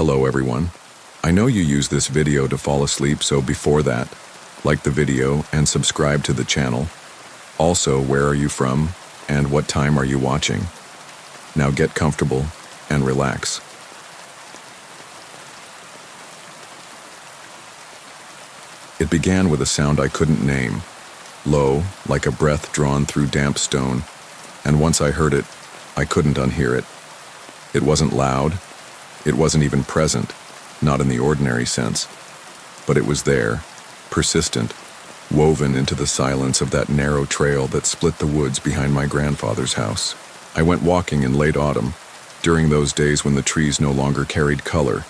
Hello everyone. I know you use this video to fall asleep, so before that, like the video and subscribe to the channel. Also, where are you from and what time are you watching? Now get comfortable and relax. It began with a sound I couldn't name, low, like a breath drawn through damp stone, and once I heard it, I couldn't unhear it. It wasn't loud, it wasn't even present, not in the ordinary sense, but it was there, persistent, woven into the silence of that narrow trail that split the woods behind my grandfather's house. I went walking in late autumn, during those days when the trees no longer carried color,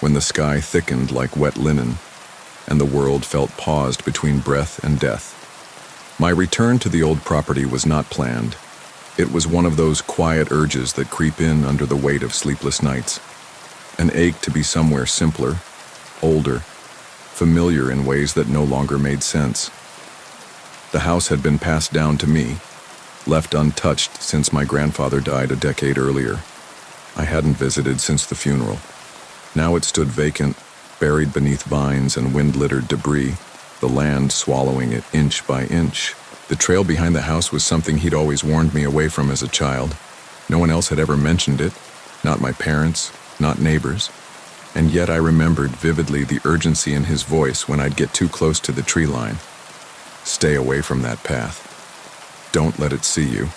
when the sky thickened like wet linen, and the world felt paused between breath and death. My return to the old property was not planned. It was one of those quiet urges that creep in under the weight of sleepless nights. An ache to be somewhere simpler, older, familiar in ways that no longer made sense. The house had been passed down to me, left untouched since my grandfather died a decade earlier. I hadn't visited since the funeral. Now it stood vacant, buried beneath vines and wind-littered debris, the land swallowing it inch by inch. The trail behind the house was something he'd always warned me away from as a child. No one else had ever mentioned it, not my parents, not neighbors, and yet I remembered vividly the urgency in his voice when I'd get too close to the tree line. Stay away from that path. Don't let it see you.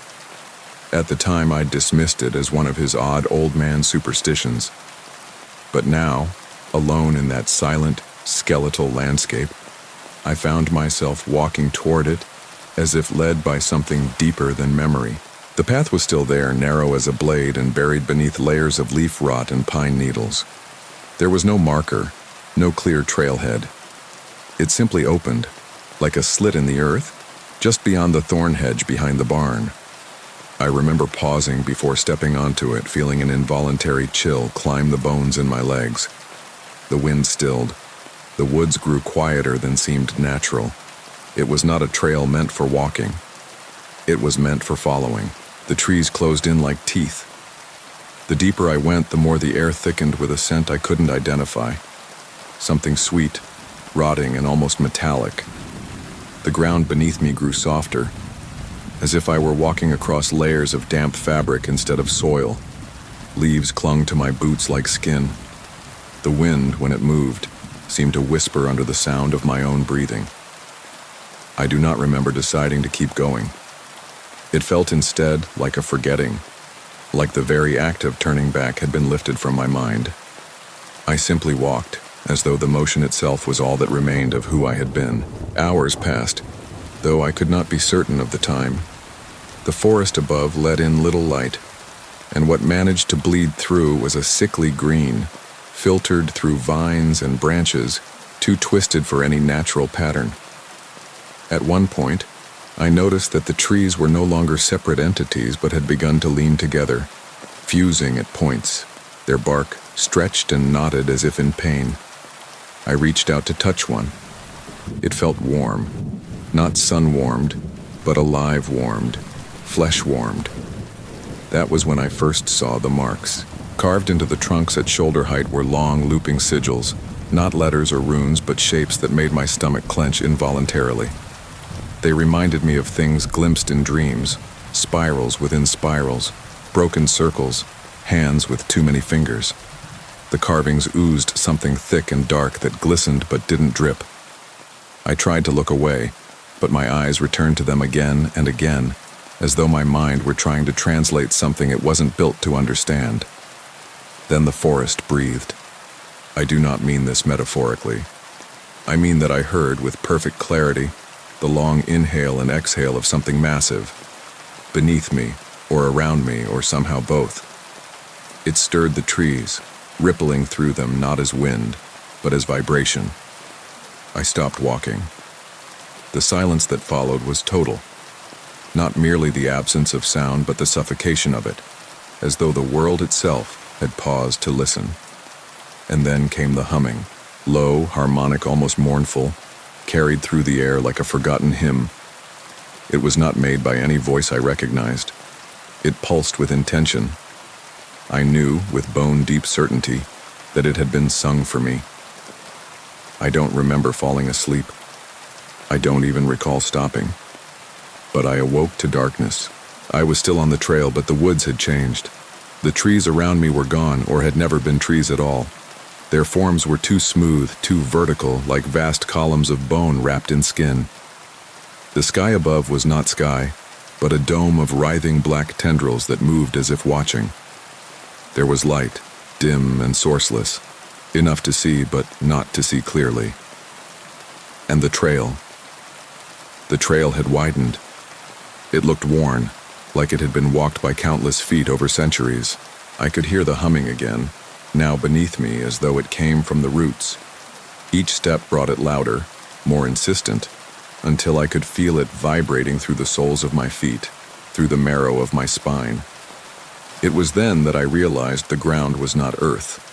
At the time, I'd dismissed it as one of his odd old man superstitions. But now, alone in that silent, skeletal landscape, I found myself walking toward it as if led by something deeper than memory. The path was still there, narrow as a blade and buried beneath layers of leaf rot and pine needles. There was no marker, no clear trailhead. It simply opened, like a slit in the earth, just beyond the thorn hedge behind the barn. I remember pausing before stepping onto it, feeling an involuntary chill climb the bones in my legs. The wind stilled. The woods grew quieter than seemed natural. It was not a trail meant for walking. It was meant for following. The trees closed in like teeth. The deeper I went, the more the air thickened with a scent I couldn't identify. Something sweet, rotting, and almost metallic. The ground beneath me grew softer, as if I were walking across layers of damp fabric instead of soil. Leaves clung to my boots like skin. The wind, when it moved, seemed to whisper under the sound of my own breathing. I do not remember deciding to keep going. It felt instead like a forgetting, like the very act of turning back had been lifted from my mind. I simply walked, as though the motion itself was all that remained of who I had been. Hours passed, though I could not be certain of the time. The forest above let in little light, and what managed to bleed through was a sickly green, filtered through vines and branches, too twisted for any natural pattern. At one point, I noticed that the trees were no longer separate entities but had begun to lean together, fusing at points, their bark stretched and knotted as if in pain. I reached out to touch one. It felt warm, not sun-warmed, but alive-warmed, flesh-warmed. That was when I first saw the marks. Carved into the trunks at shoulder height were long, looping sigils, not letters or runes, but shapes that made my stomach clench involuntarily. They reminded me of things glimpsed in dreams, spirals within spirals, broken circles, hands with too many fingers. The carvings oozed something thick and dark that glistened but didn't drip. I tried to look away, but my eyes returned to them again and again, as though my mind were trying to translate something it wasn't built to understand. Then the forest breathed. I do not mean this metaphorically. I mean that I heard with perfect clarity the long inhale and exhale of something massive, beneath me, or around me, or somehow both. It stirred the trees, rippling through them not as wind, but as vibration. I stopped walking. The silence that followed was total. Not merely the absence of sound, but the suffocation of it, as though the world itself had paused to listen. And then came the humming, low, harmonic, almost mournful, carried through the air like a forgotten hymn. It was not made by any voice I recognized. It pulsed with intention. I knew, with bone-deep certainty, that it had been sung for me. I don't remember falling asleep. I don't even recall stopping. But I awoke to darkness. I was still on the trail, but the woods had changed. The trees around me were gone, or had never been trees at all. Their forms were too smooth, too vertical, like vast columns of bone wrapped in skin. The sky above was not sky, but a dome of writhing black tendrils that moved as if watching. There was light, dim and sourceless, enough to see but not to see clearly. And the trail. The trail had widened. It looked worn, like it had been walked by countless feet over centuries. I could hear the humming again, now beneath me as though it came from the roots. Each step brought it louder, more insistent, until I could feel it vibrating through the soles of my feet, through the marrow of my spine. It was then that I realized the ground was not earth.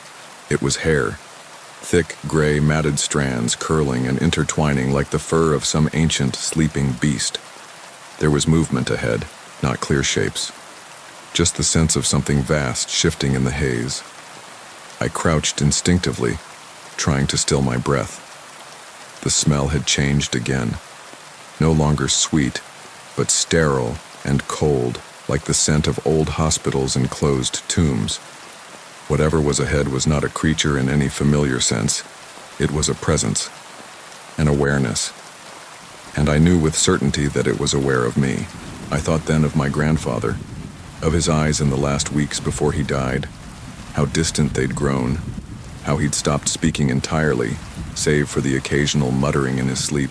It was hair, thick, gray, matted strands curling and intertwining like the fur of some ancient, sleeping beast. There was movement ahead, not clear shapes, just the sense of something vast shifting in the haze. I crouched instinctively, trying to still my breath. The smell had changed again, no longer sweet, but sterile and cold, like the scent of old hospitals and closed tombs. Whatever was ahead was not a creature in any familiar sense. It was a presence, an awareness. And I knew with certainty that it was aware of me. I thought then of my grandfather, of his eyes in the last weeks before he died, how distant they'd grown, how he'd stopped speaking entirely, save for the occasional muttering in his sleep.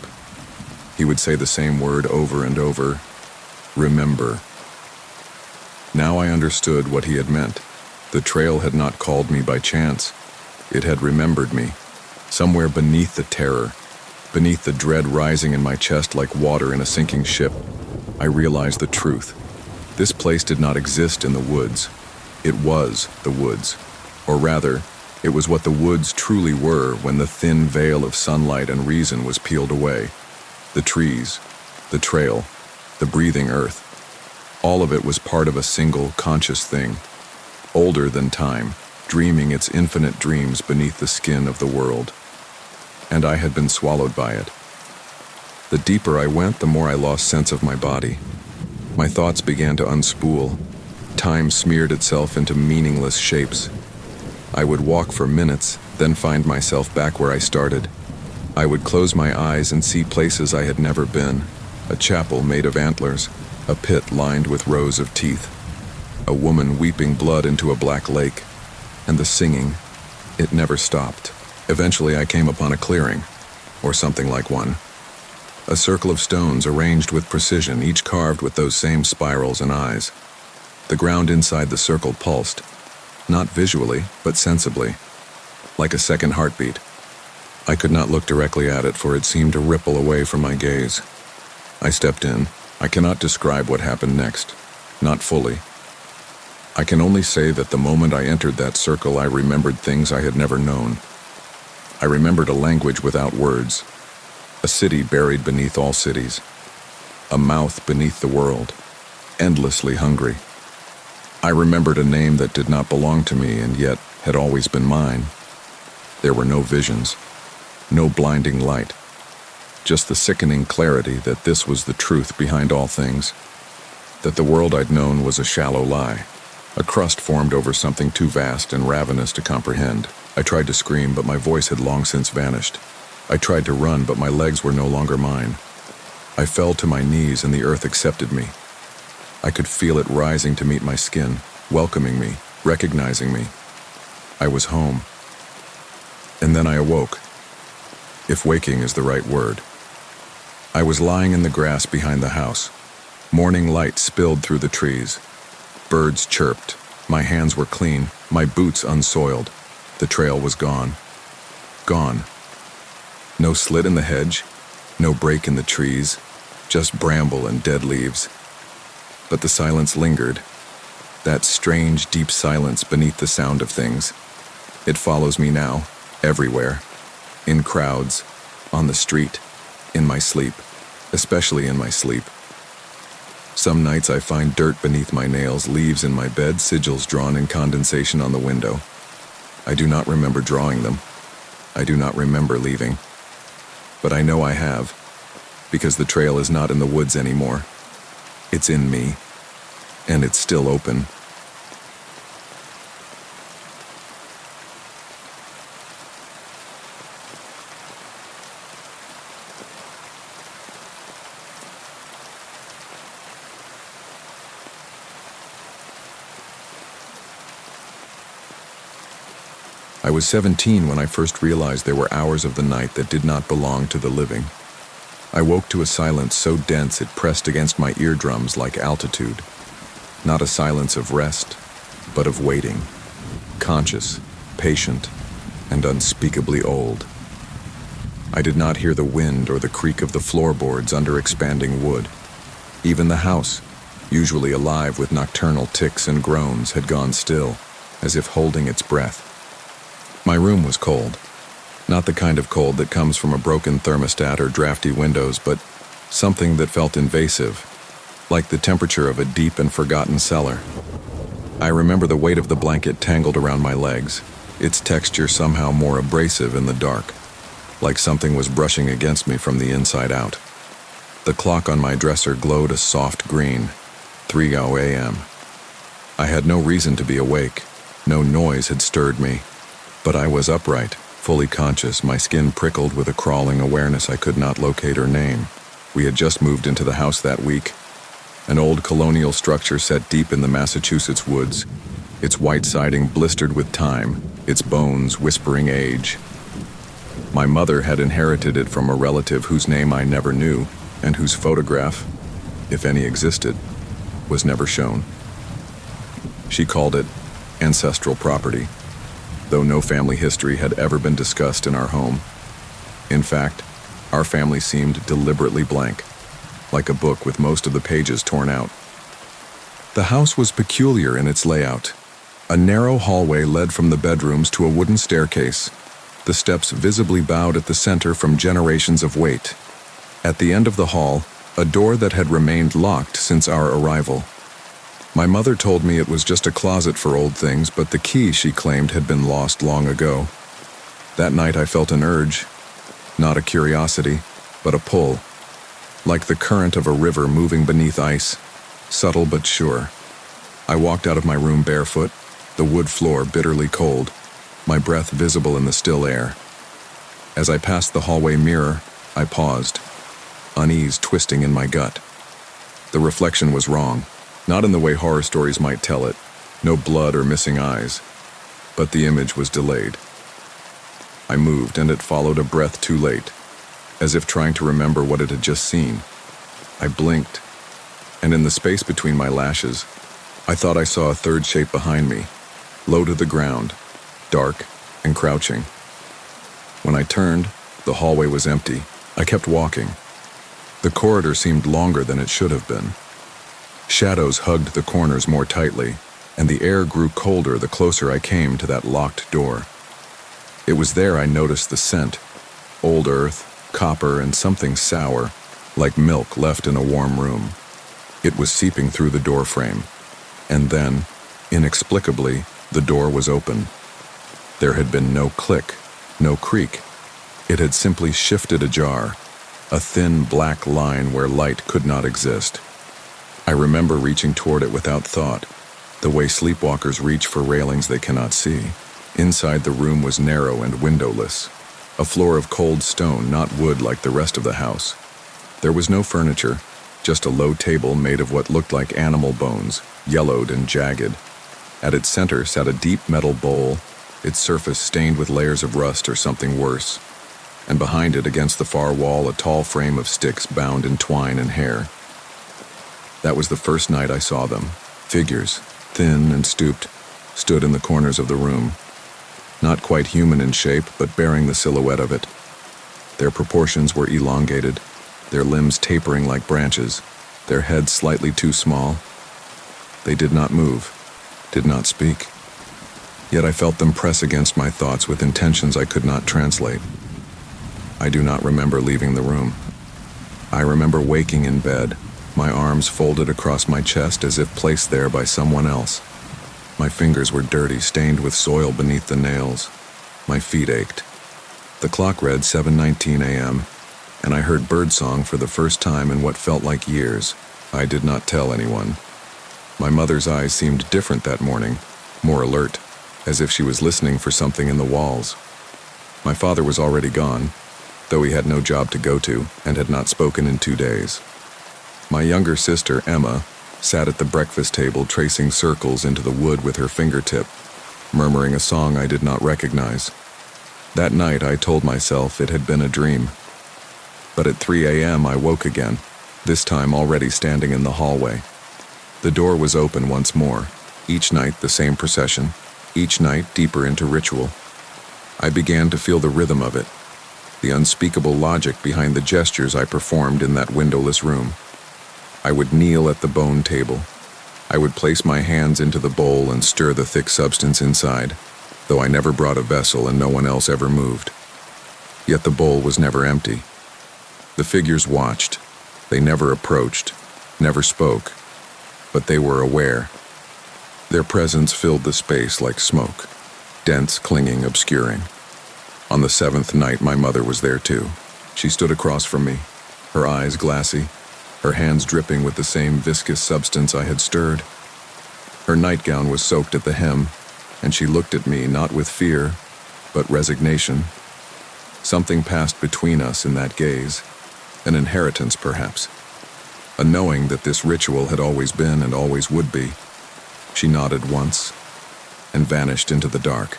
He would say the same word over and over, remember. Now I understood what he had meant. The trail had not called me by chance. It had remembered me. Somewhere beneath the terror, beneath the dread rising in my chest like water in a sinking ship, I realized the truth. This place did not exist in the woods. It was the woods. Or rather, it was what the woods truly were when the thin veil of sunlight and reason was peeled away. The trees, the trail, the breathing earth. All of it was part of a single conscious thing, older than time, dreaming its infinite dreams beneath the skin of the world. And I had been swallowed by it. The deeper I went, the more I lost sense of my body. My thoughts began to unspool. Time smeared itself into meaningless shapes. I would walk for minutes, then find myself back where I started. I would close my eyes and see places I had never been. A chapel made of antlers, a pit lined with rows of teeth, a woman weeping blood into a black lake, and the singing, it never stopped. Eventually I came upon a clearing, or something like one. A circle of stones arranged with precision, each carved with those same spirals and eyes. The ground inside the circle pulsed, not visually, but sensibly, like a second heartbeat. I could not look directly at it, for it seemed to ripple away from my gaze. I stepped in. I cannot describe what happened next, not fully. I can only say that the moment I entered that circle, I remembered things I had never known. I remembered a language without words, a city buried beneath all cities, a mouth beneath the world, endlessly hungry. I remembered a name that did not belong to me and yet had always been mine. There were no visions, no blinding light, just the sickening clarity that this was the truth behind all things, that the world I'd known was a shallow lie, a crust formed over something too vast and ravenous to comprehend. I tried to scream, but my voice had long since vanished. I tried to run, but my legs were no longer mine. I fell to my knees and the earth accepted me. I could feel it rising to meet my skin, welcoming me, recognizing me. I was home. And then I awoke, if waking is the right word. I was lying in the grass behind the house. Morning light spilled through the trees. Birds chirped. My hands were clean, my boots unsoiled. The trail was gone. Gone. No slit in the hedge, no break in the trees, just bramble and dead leaves. But the silence lingered, that strange, deep silence beneath the sound of things. It follows me now, everywhere, in crowds, on the street, in my sleep, especially in my sleep. Some nights I find dirt beneath my nails, leaves in my bed, sigils drawn in condensation on the window. I do not remember drawing them. I do not remember leaving. But I know I have, because the trail is not in the woods anymore. It's in me, and it's still open. I was 17 when I first realized there were hours of the night that did not belong to the living. I woke to a silence so dense it pressed against my eardrums like altitude. Not a silence of rest, but of waiting. Conscious, patient, and unspeakably old. I did not hear the wind or the creak of the floorboards under expanding wood. Even the house, usually alive with nocturnal ticks and groans, had gone still, as if holding its breath. My room was cold. Not the kind of cold that comes from a broken thermostat or drafty windows, but something that felt invasive, like the temperature of a deep and forgotten cellar. I remember the weight of the blanket tangled around my legs, its texture somehow more abrasive in the dark, like something was brushing against me from the inside out. The clock on my dresser glowed a soft green, 3:00 a.m. I had no reason to be awake. No noise had stirred me. But I was upright, fully conscious, my skin prickled with a crawling awareness I could not locate or name. We had just moved into the house that week, an old colonial structure set deep in the Massachusetts woods, its white siding blistered with time, its bones whispering age. My mother had inherited it from a relative whose name I never knew, and whose photograph, if any existed, was never shown. She called it ancestral property, though no family history had ever been discussed in our home. In fact, our family seemed deliberately blank, like a book with most of the pages torn out. The house was peculiar in its layout. A narrow hallway led from the bedrooms to a wooden staircase, the steps visibly bowed at the center from generations of weight. At the end of the hall, a door that had remained locked since our arrival. My mother told me it was just a closet for old things, but the key, she claimed, had been lost long ago. That night I felt an urge, not a curiosity, but a pull, like the current of a river moving beneath ice, subtle but sure. I walked out of my room barefoot, the wood floor bitterly cold, my breath visible in the still air. As I passed the hallway mirror, I paused, unease twisting in my gut. The reflection was wrong. Not in the way horror stories might tell it, no blood or missing eyes, but the image was delayed. I moved, and it followed a breath too late, as if trying to remember what it had just seen. I blinked, and in the space between my lashes, I thought I saw a third shape behind me, low to the ground, dark and crouching. When I turned, the hallway was empty. I kept walking. The corridor seemed longer than it should have been. Shadows hugged the corners more tightly, and the air grew colder the closer I came to that locked door. It was there I noticed the scent, old earth, copper, and something sour, like milk left in a warm room. It was seeping through the door frame, and then, inexplicably, the door was open. There had been no click, no creak. It had simply shifted ajar, a thin black line where light could not exist. I remember reaching toward it without thought, the way sleepwalkers reach for railings they cannot see. Inside the room was narrow and windowless, a floor of cold stone, not wood like the rest of the house. There was no furniture, just a low table made of what looked like animal bones, yellowed and jagged. At its center sat a deep metal bowl, its surface stained with layers of rust or something worse, and behind it, against the far wall, a tall frame of sticks bound in twine and hair. That was the first night I saw them. Figures, thin and stooped, stood in the corners of the room. Not quite human in shape, but bearing the silhouette of it. Their proportions were elongated, their limbs tapering like branches, their heads slightly too small. They did not move, did not speak. Yet I felt them press against my thoughts with intentions I could not translate. I do not remember leaving the room. I remember waking in bed, my arms folded across my chest as if placed there by someone else. My fingers were dirty, stained with soil beneath the nails. My feet ached. The clock read 7:19 a.m., and I heard birdsong for the first time in what felt like years. I did not tell anyone. My mother's eyes seemed different that morning, more alert, as if she was listening for something in the walls. My father was already gone, though he had no job to go to and had not spoken in 2 days. My younger sister, Emma, sat at the breakfast table tracing circles into the wood with her fingertip, murmuring a song I did not recognize. That night I told myself it had been a dream. But at 3 a.m. I woke again, this time already standing in the hallway. The door was open once more, each night the same procession, each night deeper into ritual. I began to feel the rhythm of it, the unspeakable logic behind the gestures I performed in that windowless room. I would kneel at the bone table. I would place my hands into the bowl and stir the thick substance inside, though I never brought a vessel and no one else ever moved. Yet the bowl was never empty. The figures watched. They never approached, never spoke, but they were aware. Their presence filled the space like smoke, dense, clinging, obscuring. On the 7th night, my mother was there too. She stood across from me, her eyes glassy, her hands dripping with the same viscous substance I had stirred. Her nightgown was soaked at the hem, and she looked at me not with fear, but resignation. Something passed between us in that gaze, an inheritance perhaps, a knowing that this ritual had always been and always would be. She nodded once, and vanished into the dark.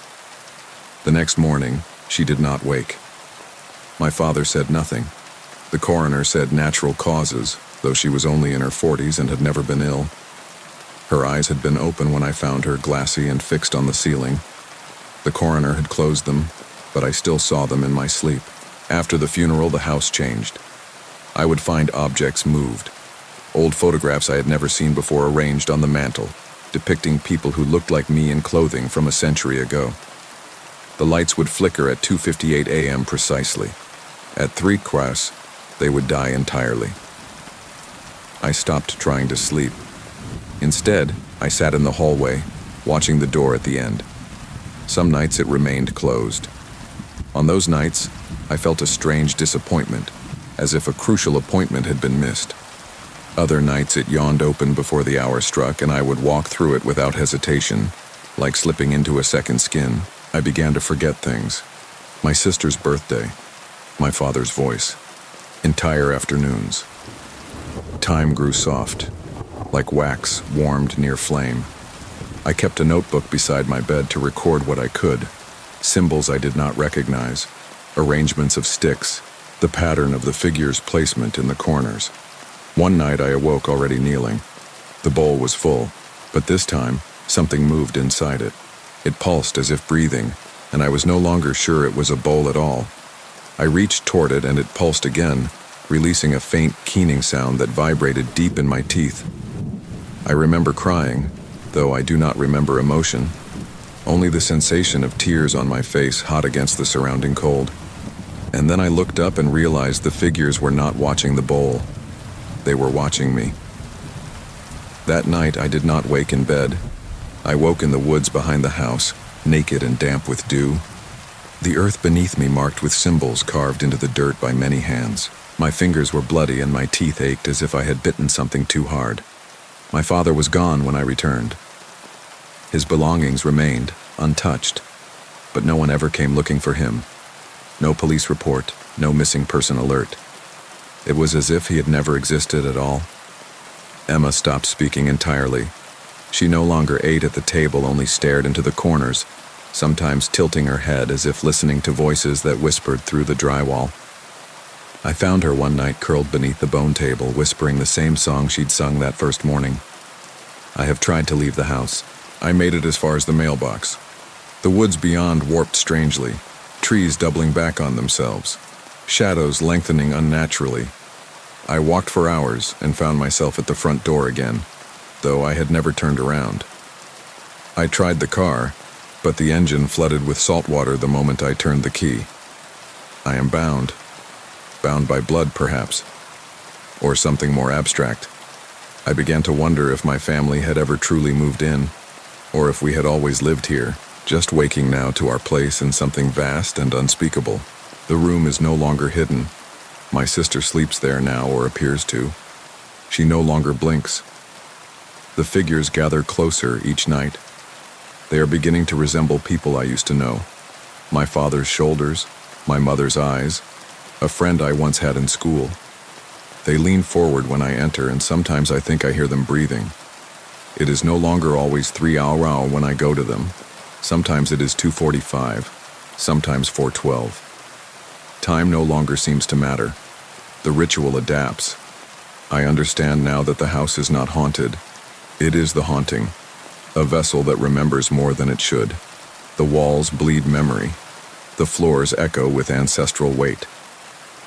The next morning, she did not wake. My father said nothing. The coroner said natural causes, though she was only in her 40s and had never been ill. Her eyes had been open when I found her, glassy and fixed on the ceiling. The coroner had closed them, but I still saw them in my sleep. After the funeral, the house changed. I would find objects moved. Old photographs I had never seen before arranged on the mantel, depicting people who looked like me in clothing from a century ago. The lights would flicker at 2:58 a.m. precisely. At 3:00, they would die entirely. I stopped trying to sleep. Instead, I sat in the hallway, watching the door at the end. Some nights it remained closed. On those nights, I felt a strange disappointment, as if a crucial appointment had been missed. Other nights it yawned open before the hour struck, and I would walk through it without hesitation, like slipping into a second skin. I began to forget things. My sister's birthday, my father's voice, entire afternoons. Time grew soft, like wax warmed near flame. I kept a notebook beside my bed to record what I could, symbols I did not recognize, arrangements of sticks, the pattern of the figure's placement in the corners. One night I awoke already kneeling. The bowl was full, but this time something moved inside it. It pulsed as if breathing, and I was no longer sure it was a bowl at all. I reached toward it and it pulsed again, releasing a faint keening sound that vibrated deep in my teeth. I remember crying, though I do not remember emotion, only the sensation of tears on my face hot against the surrounding cold. And then I looked up and realized the figures were not watching the bowl. They were watching me. That night I did not wake in bed. I woke in the woods behind the house, naked and damp with dew. The earth beneath me marked with symbols carved into the dirt by many hands. My fingers were bloody and my teeth ached as if I had bitten something too hard. My father was gone when I returned. His belongings remained, untouched, but no one ever came looking for him. No police report, no missing person alert. It was as if he had never existed at all. Emma stopped speaking entirely. She no longer ate at the table, only stared into the corners, sometimes tilting her head as if listening to voices that whispered through the drywall. I found her one night curled beneath the bone table, whispering the same song she'd sung that first morning. I have tried to leave the house. I made it as far as the mailbox. The woods beyond warped strangely, trees doubling back on themselves, shadows lengthening unnaturally. I walked for hours and found myself at the front door again, though I had never turned around. I tried the car, but the engine flooded with salt water the moment I turned the key. I am bound by blood perhaps, or something more abstract. I began to wonder if my family had ever truly moved in. or if we had always lived here, just waking now to our place in something vast and unspeakable. The room is no longer hidden. My sister sleeps there now, or appears to. She no longer blinks. The figures gather closer each night. They are beginning to resemble people I used to know. My father's shoulders, my mother's eyes, a friend I once had in school. They lean forward when I enter, and sometimes I think I hear them breathing. It is no longer always 3 hours when I go to them. Sometimes it is 2:45, sometimes 4:12. Time no longer seems to matter. The ritual adapts. I understand now that the house is not haunted. It is the haunting, a vessel that remembers more than it should. The walls bleed memory. The floors echo with ancestral weight.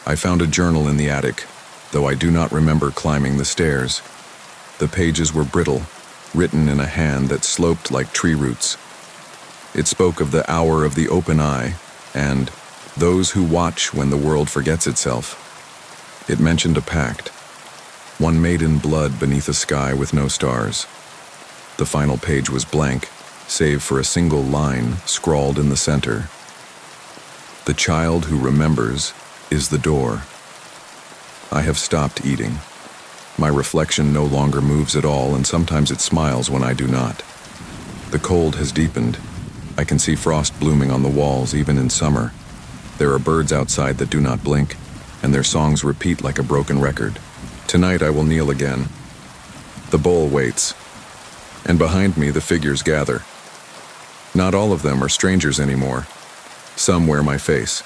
I found a journal in the attic, though I do not remember climbing the stairs. The pages were brittle, written in a hand that sloped like tree roots. It spoke of the hour of the open eye and those who watch when the world forgets itself. It mentioned a pact, one made in blood beneath a sky with no stars. The final page was blank, save for a single line scrawled in the center. The child who remembers is the door. I have stopped eating. My reflection no longer moves at all, and sometimes it smiles when I do not. The cold has deepened. I can see frost blooming on the walls even in summer. There are birds outside that do not blink, and their songs repeat like a broken record. Tonight I will kneel again. The bowl waits, and behind me the figures gather. Not all of them are strangers anymore. Some wear my face.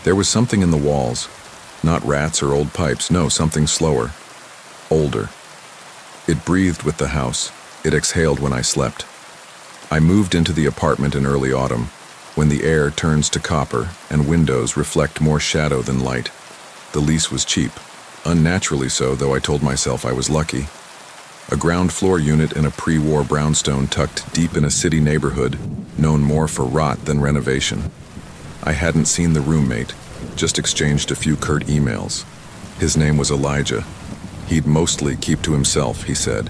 There was something in the walls. Not rats or old pipes, no, something slower. Older. It breathed with the house. It exhaled when I slept. I moved into the apartment in early autumn, when the air turns to copper and windows reflect more shadow than light. The lease was cheap. Unnaturally so, though I told myself I was lucky. A ground floor unit in a pre-war brownstone tucked deep in a city neighborhood, known more for rot than renovation. I hadn't seen the roommate, just exchanged a few curt emails. His name was Elijah. He'd mostly keep to himself, he said.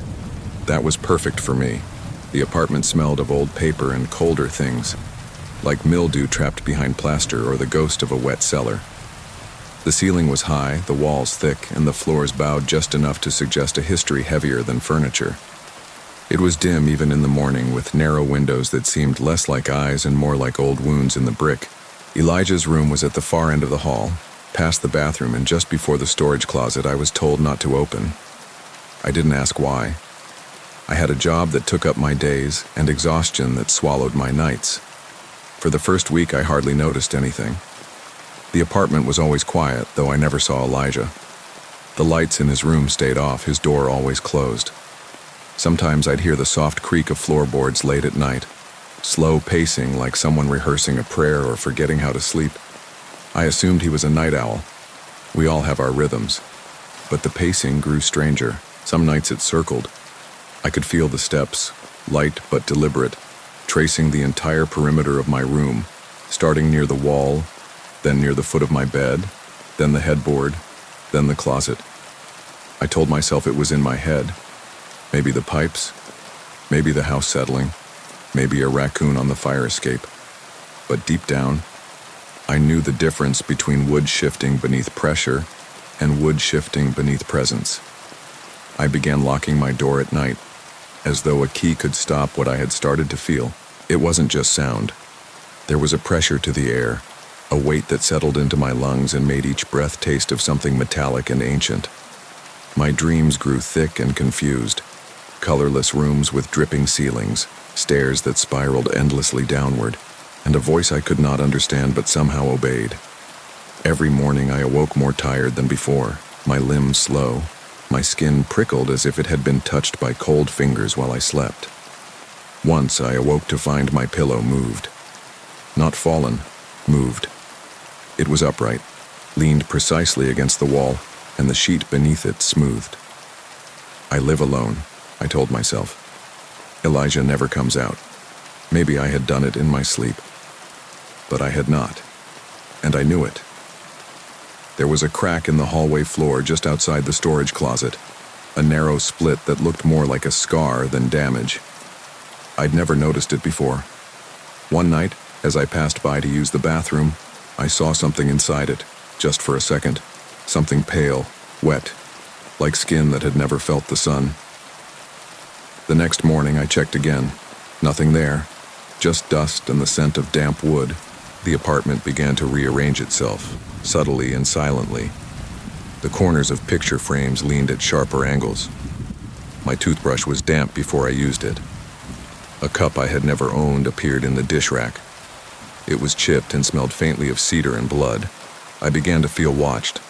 That was perfect for me. The apartment smelled of old paper and colder things, like mildew trapped behind plaster or the ghost of a wet cellar. The ceiling was high, the walls thick, and the floors bowed just enough to suggest a history heavier than furniture. It was dim even in the morning, with narrow windows that seemed less like eyes and more like old wounds in the brick. Elijah's room was at the far end of the hall, past the bathroom and just before the storage closet I was told not to open. I didn't ask why. I had a job that took up my days and exhaustion that swallowed my nights. For the first week I hardly noticed anything. The apartment was always quiet, though I never saw Elijah. The lights in his room stayed off, his door always closed. Sometimes I'd hear the soft creak of floorboards late at night, slow pacing like someone rehearsing a prayer or forgetting how to sleep. I assumed he was a night owl. We all have our rhythms. But the pacing grew stranger. Some nights it circled. I could feel the steps, light but deliberate, tracing the entire perimeter of my room, starting near the wall, then near the foot of my bed, then the headboard, then the closet. I told myself it was in my head. Maybe the pipes, maybe the house settling, maybe a raccoon on the fire escape. But deep down, I knew the difference between wood shifting beneath pressure and wood shifting beneath presence. I began locking my door at night, as though a key could stop what I had started to feel. It wasn't just sound. There was a pressure to the air, a weight that settled into my lungs and made each breath taste of something metallic and ancient. My dreams grew thick and confused. Colorless rooms with dripping ceilings, stairs that spiraled endlessly downward, and a voice I could not understand but somehow obeyed. Every morning I awoke more tired than before, my limbs slow, my skin prickled as if it had been touched by cold fingers while I slept. Once I awoke to find my pillow moved. Not fallen, moved. It was upright, leaned precisely against the wall, and the sheet beneath it smoothed. I live alone, I told myself. Elijah never comes out. Maybe I had done it in my sleep, but I had not, and I knew it. There was a crack in the hallway floor just outside the storage closet, a narrow split that looked more like a scar than damage. I'd never noticed it before. One night, as I passed by to use the bathroom, I saw something inside it, just for a second. Something pale, wet, like skin that had never felt the sun. The next morning I checked again. Nothing there, just dust and the scent of damp wood. The apartment began to rearrange itself, subtly and silently. The corners of picture frames leaned at sharper angles. My toothbrush was damp before I used it. A cup I had never owned appeared in the dish rack. It was chipped and smelled faintly of cedar and blood. I began to feel watched,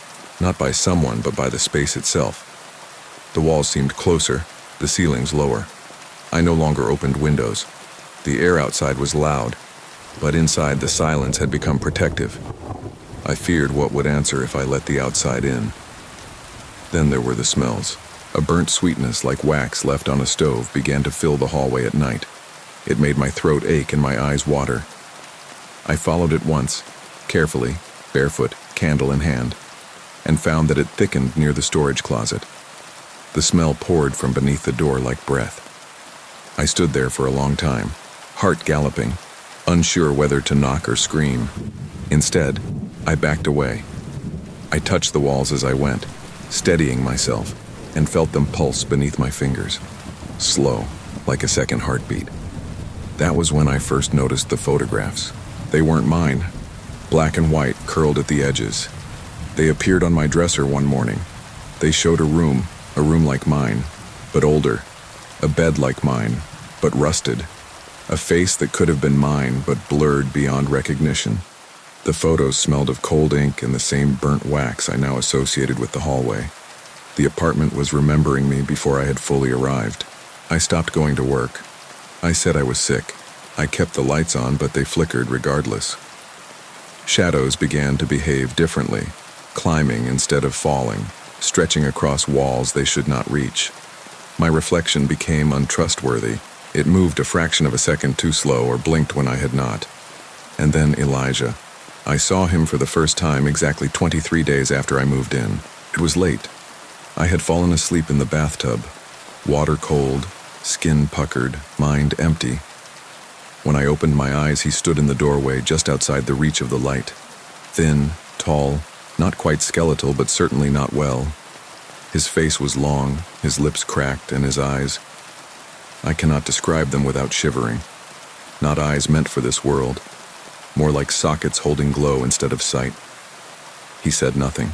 not by someone but by the space itself. The walls seemed closer, the ceilings lower. I no longer opened windows. The air outside was loud, but inside the silence had become protective. I feared what would answer if I let the outside in. Then there were the smells. A burnt sweetness like wax left on a stove began to fill the hallway at night. It made my throat ache and my eyes water. I followed it once, carefully, barefoot, candle in hand, and found that it thickened near the storage closet. The smell poured from beneath the door like breath. I stood there for a long time, heart galloping, unsure whether to knock or scream. Instead, I backed away. I touched the walls as I went, steadying myself, and felt them pulse beneath my fingers, slow, like a second heartbeat. That was when I first noticed the photographs. They weren't mine, black and white, curled at the edges. They appeared on my dresser one morning. They showed a room like mine, but older, a bed like mine, but rusted, a face that could have been mine, but blurred beyond recognition. The photos smelled of cold ink and the same burnt wax I now associated with the hallway. The apartment was remembering me before I had fully arrived. I stopped going to work. I said I was sick. I kept the lights on, but they flickered regardless. Shadows began to behave differently, climbing instead of falling, stretching across walls they should not reach. My reflection became untrustworthy. It moved a fraction of a second too slow or blinked when I had not. And then Elijah. I saw him for the first time exactly 23 days after I moved in. It was late. I had fallen asleep in the bathtub, water cold, skin puckered, mind empty. When I opened my eyes, he stood in the doorway just outside the reach of the light. Thin, tall, not quite skeletal, but certainly not well. His face was long, his lips cracked, and his eyes. I cannot describe them without shivering. Not eyes meant for this world. More like sockets holding glow instead of sight. He said nothing.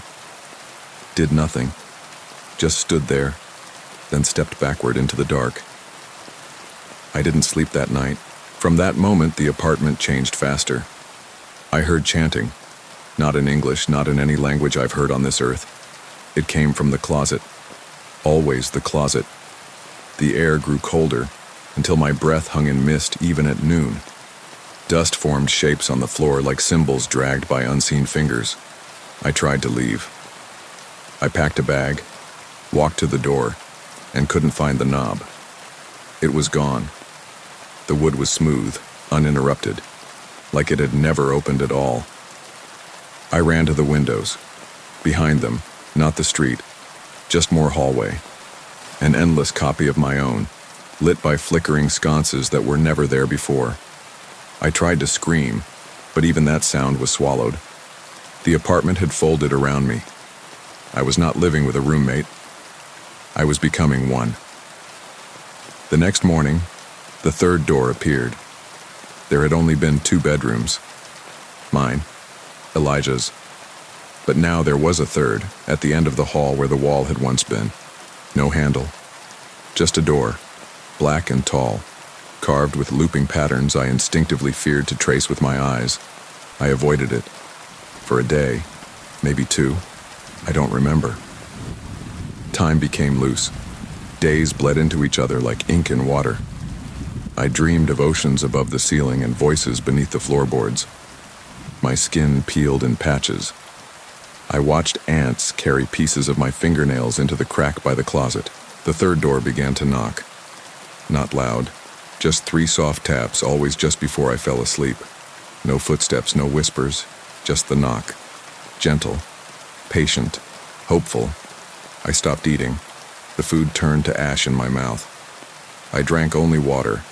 Did nothing. Just stood there, then stepped backward into the dark. I didn't sleep that night. From that moment, the apartment changed faster. I heard chanting. Not in English, not in any language I've heard on this earth. It came from the closet. Always the closet. The air grew colder, until my breath hung in mist even at noon. Dust formed shapes on the floor like symbols dragged by unseen fingers. I tried to leave. I packed a bag, walked to the door, and couldn't find the knob. It was gone. The wood was smooth, uninterrupted, like it had never opened at all. I ran to the windows. Behind them, not the street, just more hallway. An endless copy of my own, lit by flickering sconces that were never there before. I tried to scream, but even that sound was swallowed. The apartment had folded around me. I was not living with a roommate. I was becoming one. The next morning, the third door appeared. There had only been 2 bedrooms. Mine, Elijah's. But now there was a third, at the end of the hall where the wall had once been. No handle. Just a door, black and tall, carved with looping patterns I instinctively feared to trace with my eyes. I avoided it. For a day, maybe 2, I don't remember. Time became loose. Days bled into each other like ink in water. I dreamed of oceans above the ceiling and voices beneath the floorboards. My skin peeled in patches. I watched ants carry pieces of my fingernails into the crack by the closet. The third door began to knock. Not loud, Just 3 soft taps, always just before I fell asleep. No footsteps, no whispers, just the knock. Gentle, patient, hopeful. I stopped eating. The food turned to ash in my mouth. I drank only water,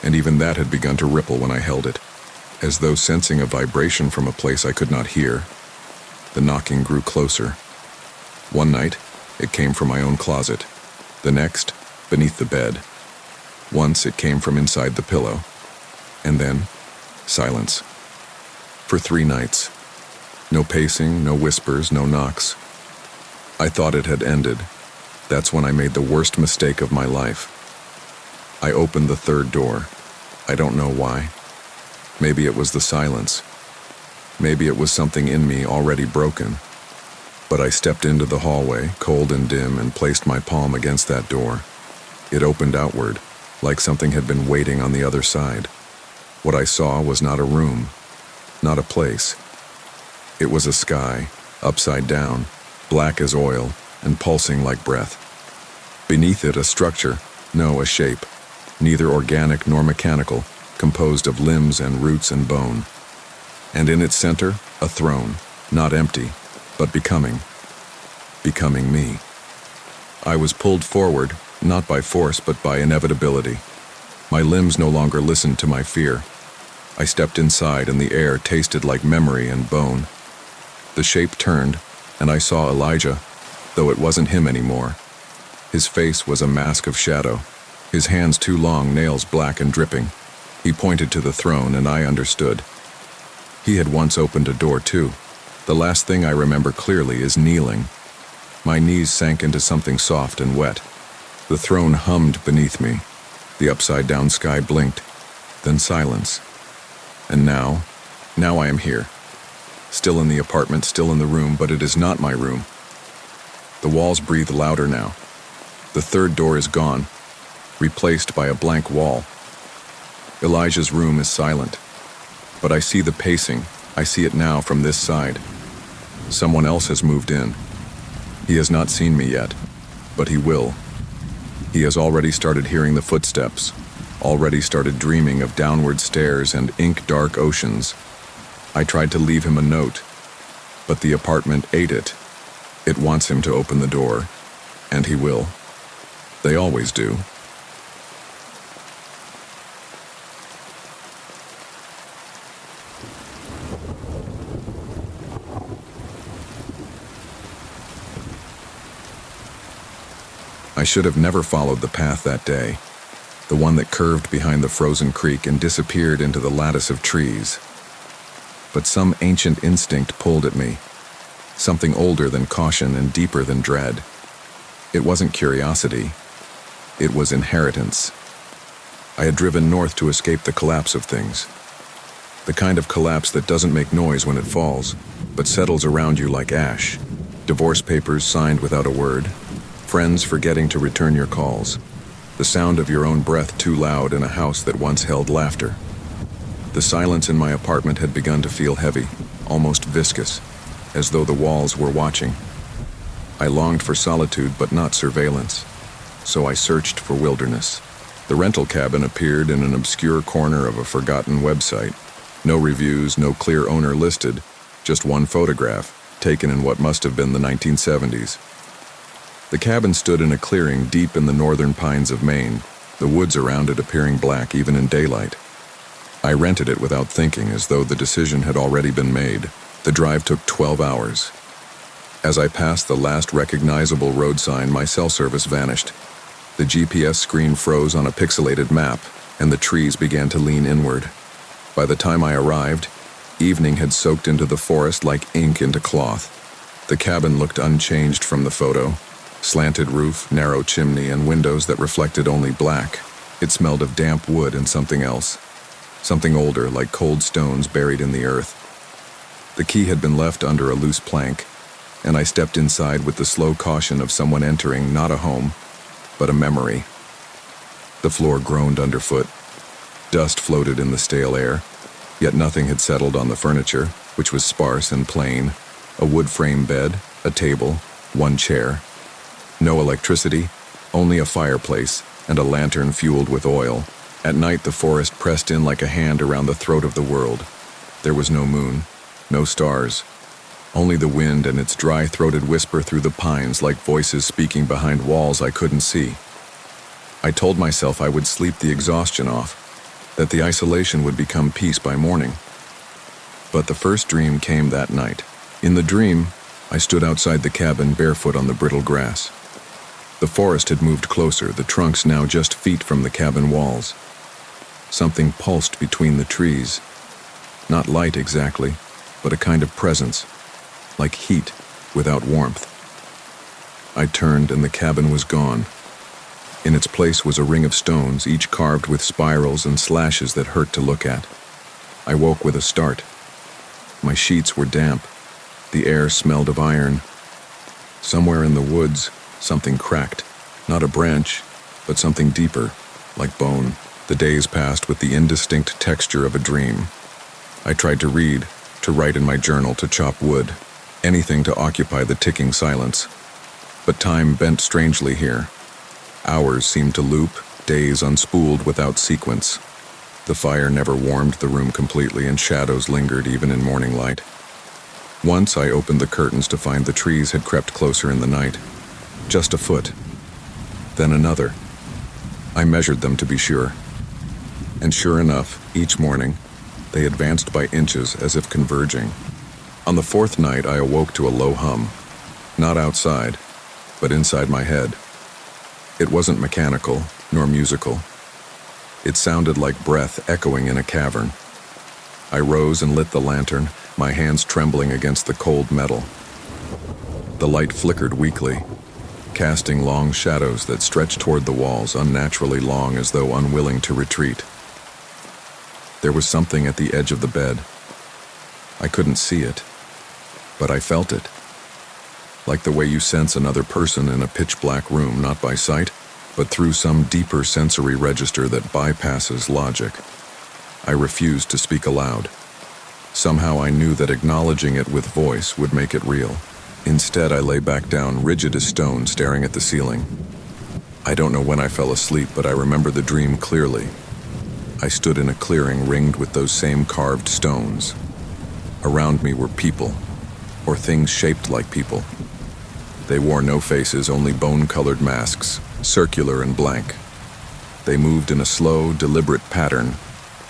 and even that had begun to ripple when I held it, as though sensing a vibration from a place I could not hear. The knocking grew closer. One night, it came from my own closet. The next, beneath the bed. Once it came from inside the pillow. And then, silence. For 3 nights. No pacing, no whispers, no knocks. I thought it had ended. That's when I made the worst mistake of my life. I opened the 3rd door. I don't know why. Maybe it was the silence. Maybe it was something in me already broken. But I stepped into the hallway, cold and dim, and placed my palm against that door. It opened outward, like something had been waiting on the other side. What I saw was not a room, not a place. It was a sky, upside down, black as oil, and pulsing like breath. Beneath it, a structure, no, a shape, neither organic nor mechanical, composed of limbs and roots and bone. And in its center, a throne, not empty, but becoming me. I was pulled forward, not by force, but by inevitability. My limbs no longer listened to my fear. I stepped inside, and the air tasted like memory and bone. The shape turned, and I saw Elijah, though it wasn't him anymore. His face was a mask of shadow, his hands too long, nails black and dripping. He pointed to the throne, and I understood. He had once opened a door too. The last thing I remember clearly is kneeling. My knees sank into something soft and wet. The throne hummed beneath me. The upside-down sky blinked, then silence. And now I am here. Still in the apartment, still in the room, but it is not my room. The walls breathe louder now. The 3rd door is gone, replaced by a blank wall. Elijah's room is silent, but I see the pacing. I see it now from this side. Someone else has moved in. He has not seen me yet, but he will. He has already started hearing the footsteps, already started dreaming of downward stairs and ink-dark oceans. I tried to leave him a note, but the apartment ate it. It wants him to open the door, and he will. They always do. I should have never followed the path that day, the one that curved behind the frozen creek and disappeared into the lattice of trees. But some ancient instinct pulled at me, something older than caution and deeper than dread. It wasn't curiosity, it was inheritance. I had driven north to escape the collapse of things. The kind of collapse that doesn't make noise when it falls, but settles around you like ash. Divorce papers signed without a word, friends forgetting to return your calls, the sound of your own breath too loud in a house that once held laughter. The silence in my apartment had begun to feel heavy, almost viscous, as though the walls were watching. I longed for solitude, but not surveillance, so I searched for wilderness. The rental cabin appeared in an obscure corner of a forgotten website. No reviews, no clear owner listed, just one photograph, taken in what must have been the 1970s. The cabin stood in a clearing deep in the northern pines of Maine, the woods around it appearing black even in daylight. I rented it without thinking, as though the decision had already been made. The drive took 12 hours. As I passed the last recognizable road sign, my cell service vanished. The GPS screen froze on a pixelated map, and the trees began to lean inward. By the time I arrived, evening had soaked into the forest like ink into cloth. The cabin looked unchanged from the photo. Slanted roof, narrow chimney, and windows that reflected only black. It smelled of damp wood and something else. Something older, like cold stones buried in the earth. The key had been left under a loose plank, and I stepped inside with the slow caution of someone entering not a home, but a memory. The floor groaned underfoot. Dust floated in the stale air, yet nothing had settled on the furniture, which was sparse and plain. A wood frame bed, a table, one chair. No electricity, only a fireplace and a lantern fueled with oil. At night, the forest pressed in like a hand around the throat of the world. There was no moon, no stars, only the wind and its dry-throated whisper through the pines like voices speaking behind walls I couldn't see. I told myself I would sleep the exhaustion off, that the isolation would become peace by morning. But the first dream came that night. In the dream, I stood outside the cabin barefoot on the brittle grass. The forest had moved closer, the trunks now just feet from the cabin walls. Something pulsed between the trees. Not light exactly, but a kind of presence, like heat without warmth. I turned and the cabin was gone. In its place was a ring of stones, each carved with spirals and slashes that hurt to look at. I woke with a start. My sheets were damp. The air smelled of iron. Somewhere in the woods, something cracked. Not a branch, but something deeper, like bone. The days passed with the indistinct texture of a dream. I tried to read, to write in my journal, to chop wood. Anything to occupy the ticking silence. But time bent strangely here. Hours seemed to loop, days unspooled without sequence. The fire never warmed the room completely, and shadows lingered even in morning light. Once I opened the curtains to find the trees had crept closer in the night. Just a foot. Then another. I measured them to be sure. And sure enough, each morning, they advanced by inches as if converging. On the fourth night, I awoke to a low hum. Not outside, but inside my head. It wasn't mechanical, nor musical. It sounded like breath echoing in a cavern. I rose and lit the lantern, my hands trembling against the cold metal. The light flickered weakly, casting long shadows that stretched toward the walls, unnaturally long, as though unwilling to retreat. There was something at the edge of the bed. I couldn't see it, but I felt it. Like the way you sense another person in a pitch-black room, not by sight, but through some deeper sensory register that bypasses logic. I refused to speak aloud. Somehow I knew that acknowledging it with voice would make it real. Instead, I lay back down, rigid as stone, staring at the ceiling. I don't know when I fell asleep, but I remember the dream clearly. I stood in a clearing ringed with those same carved stones. Around me were people, or things shaped like people. They wore no faces, only bone-colored masks, circular and blank. They moved in a slow, deliberate pattern,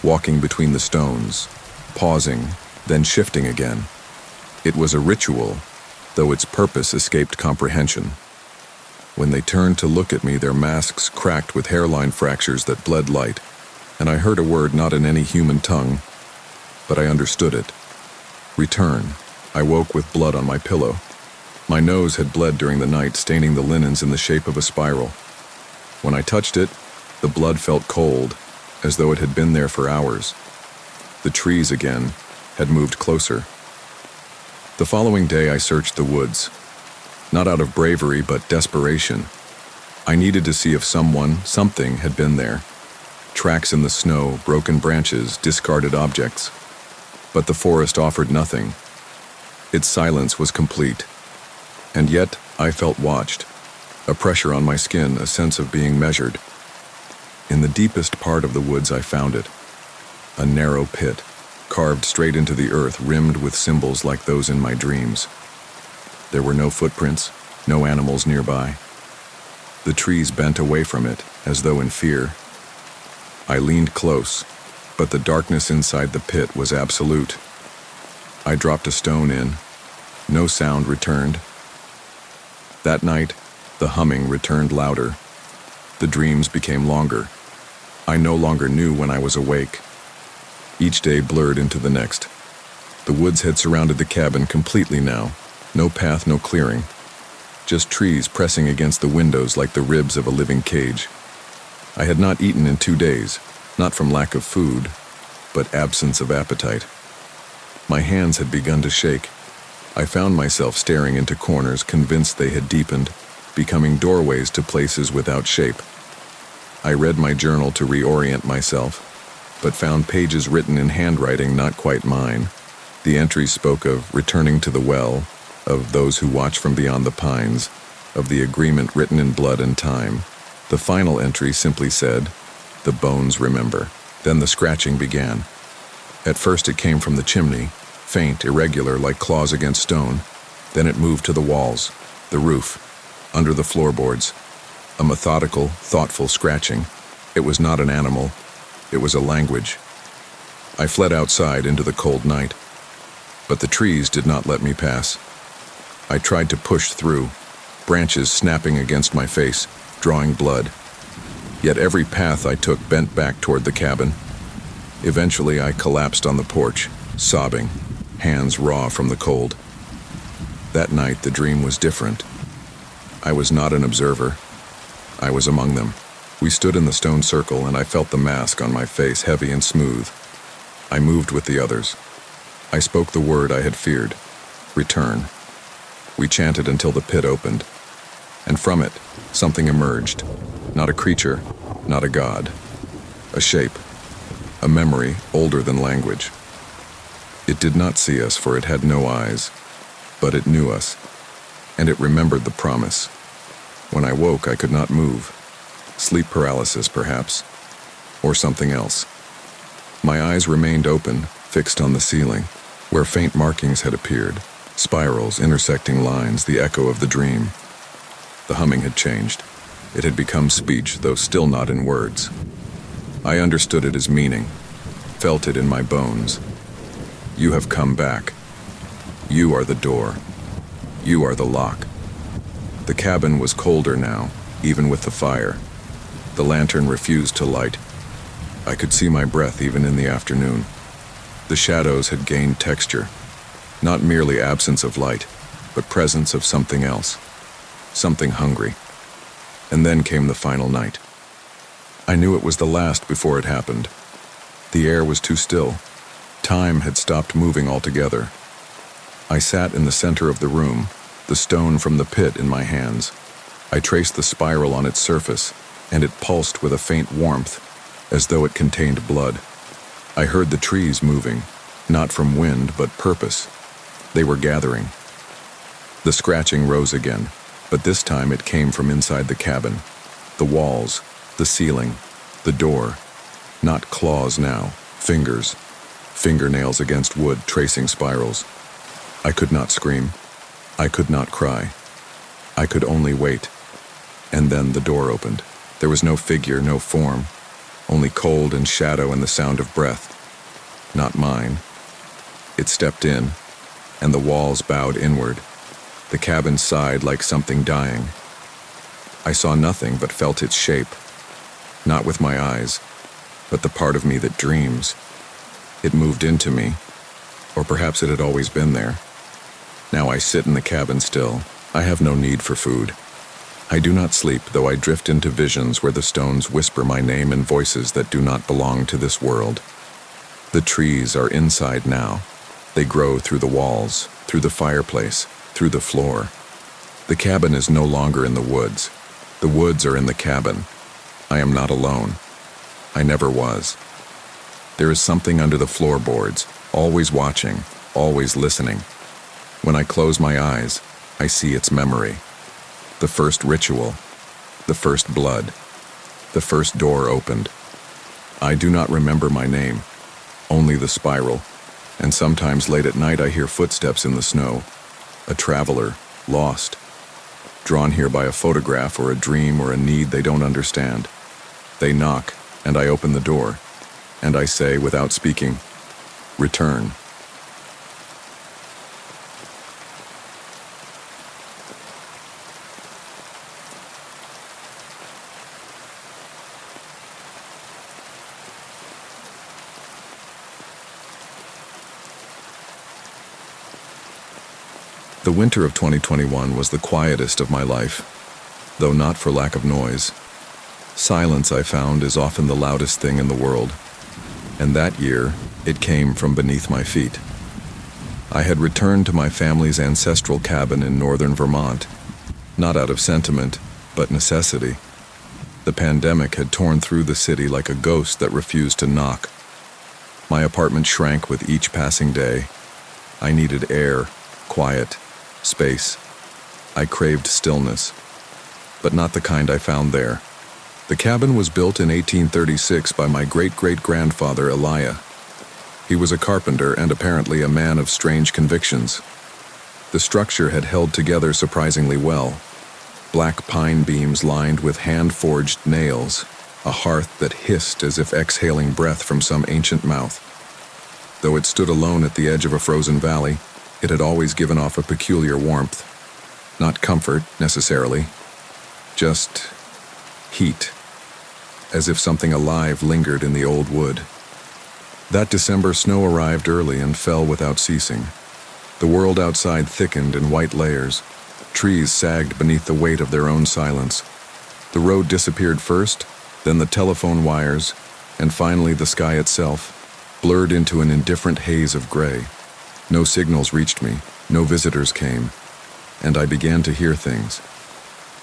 walking between the stones, pausing, then shifting again. It was a ritual, though its purpose escaped comprehension. When they turned to look at me, their masks cracked with hairline fractures that bled light, and I heard a word not in any human tongue, but I understood it. Return. I woke with blood on my pillow. My nose had bled during the night, staining the linens in the shape of a spiral. When I touched it, the blood felt cold, as though it had been there for hours. The trees, again, had moved closer. The following day I searched the woods. Not out of bravery, but desperation. I needed to see if something had been there. Tracks in the snow, broken branches, discarded objects. But the forest offered nothing. Its silence was complete. And yet, I felt watched. A pressure on my skin, a sense of being measured. In the deepest part of the woods I found it. A narrow pit, carved straight into the earth, rimmed with symbols like those in my dreams. There were no footprints, no animals nearby. The trees bent away from it, as though in fear. I leaned close, but the darkness inside the pit was absolute. I dropped a stone in. No sound returned. That night, the humming returned louder. The dreams became longer. I no longer knew when I was awake. Each day blurred into the next. The woods had surrounded the cabin completely now. No path, no clearing. Just trees pressing against the windows like the ribs of a living cage. I had not eaten in 2 days, not from lack of food, but absence of appetite. My hands had begun to shake. I found myself staring into corners, convinced they had deepened, becoming doorways to places without shape. I read my journal to reorient myself, but found pages written in handwriting not quite mine. The entries spoke of returning to the well, of those who watch from beyond the pines, of the agreement written in blood and time. The final entry simply said, The bones remember. Then the scratching began. At first it came from the chimney, faint, irregular, like claws against stone. Then it moved to the walls, the roof, under the floorboards. A methodical, thoughtful scratching. It was not an animal. It was a language. I fled outside into the cold night, but the trees did not let me pass. I tried to push through, branches snapping against my face, drawing blood. Yet every path I took bent back toward the cabin. Eventually I collapsed on the porch, sobbing, hands raw from the cold. That night the dream was different. I was not an observer. I was among them. We stood in the stone circle and I felt the mask on my face heavy and smooth. I moved with the others. I spoke the word I had feared. Return. We chanted until the pit opened. And from it, something emerged. Not a creature, not a god. A shape. A memory older than language. It did not see us, for it had no eyes. But it knew us. And it remembered the promise. When I woke, I could not move. Sleep paralysis, perhaps. Or something else. My eyes remained open, fixed on the ceiling, where faint markings had appeared. Spirals, intersecting lines, the echo of the dream. The humming had changed. It had become speech, though still not in words. I understood it as meaning, felt it in my bones. You have come back. You are the door. You are the lock. The cabin was colder now, even with the fire. The lantern refused to light. I could see my breath even in the afternoon. The shadows had gained texture. Not merely absence of light, but presence of something else. Something hungry. And then came the final night. I knew it was the last before it happened. The air was too still. Time had stopped moving altogether. I sat in the center of the room, the stone from the pit in my hands. I traced the spiral on its surface, and it pulsed with a faint warmth, as though it contained blood. I heard the trees moving, not from wind, but purpose. They were gathering. The scratching rose again, but this time it came from inside the cabin. The walls, the ceiling, the door. Not claws now, fingers. Fingernails against wood, tracing spirals. I could not scream. I could not cry. I could only wait. And then the door opened. There was no figure, no form, only cold and shadow and the sound of breath. Not mine. It stepped in, and the walls bowed inward. The cabin sighed like something dying. I saw nothing but felt its shape. Not with my eyes, but the part of me that dreams. It moved into me, or perhaps it had always been there. Now I sit in the cabin still. I have no need for food. I do not sleep, though I drift into visions where the stones whisper my name in voices that do not belong to this world. The trees are inside now. They grow through the walls, through the fireplace, through the floor. The cabin is no longer in the woods. The woods are in the cabin. I am not alone. I never was. There is something under the floorboards, always watching, always listening. When I close my eyes, I see its memory. The first ritual, the first blood, the first door opened. I do not remember my name, only the spiral, and sometimes late at night I hear footsteps in the snow. A traveler, lost, drawn here by a photograph or a dream or a need they don't understand. They knock, and I open the door, and I say, without speaking, return. The winter of 2021 was the quietest of my life, though not for lack of noise. Silence, I found, is often the loudest thing in the world, and that year it came from beneath my feet. I had returned to my family's ancestral cabin in northern Vermont, not out of sentiment, but necessity. The pandemic had torn through the city like a ghost that refused to knock. My apartment shrank with each passing day. I needed air, quiet, space. I craved stillness, but not the kind I found there. The cabin was built in 1836 by my great-great-grandfather Elia. He was a carpenter and apparently a man of strange convictions. The structure had held together surprisingly well. Black pine beams lined with hand-forged nails, a hearth that hissed as if exhaling breath from some ancient mouth. Though it stood alone at the edge of a frozen valley, it had always given off a peculiar warmth. Not comfort, necessarily, just heat, as if something alive lingered in the old wood. That December, snow arrived early and fell without ceasing. The world outside thickened in white layers. Trees sagged beneath the weight of their own silence. The road disappeared first, then the telephone wires, and finally the sky itself, blurred into an indifferent haze of gray. No signals reached me, no visitors came, and I began to hear things.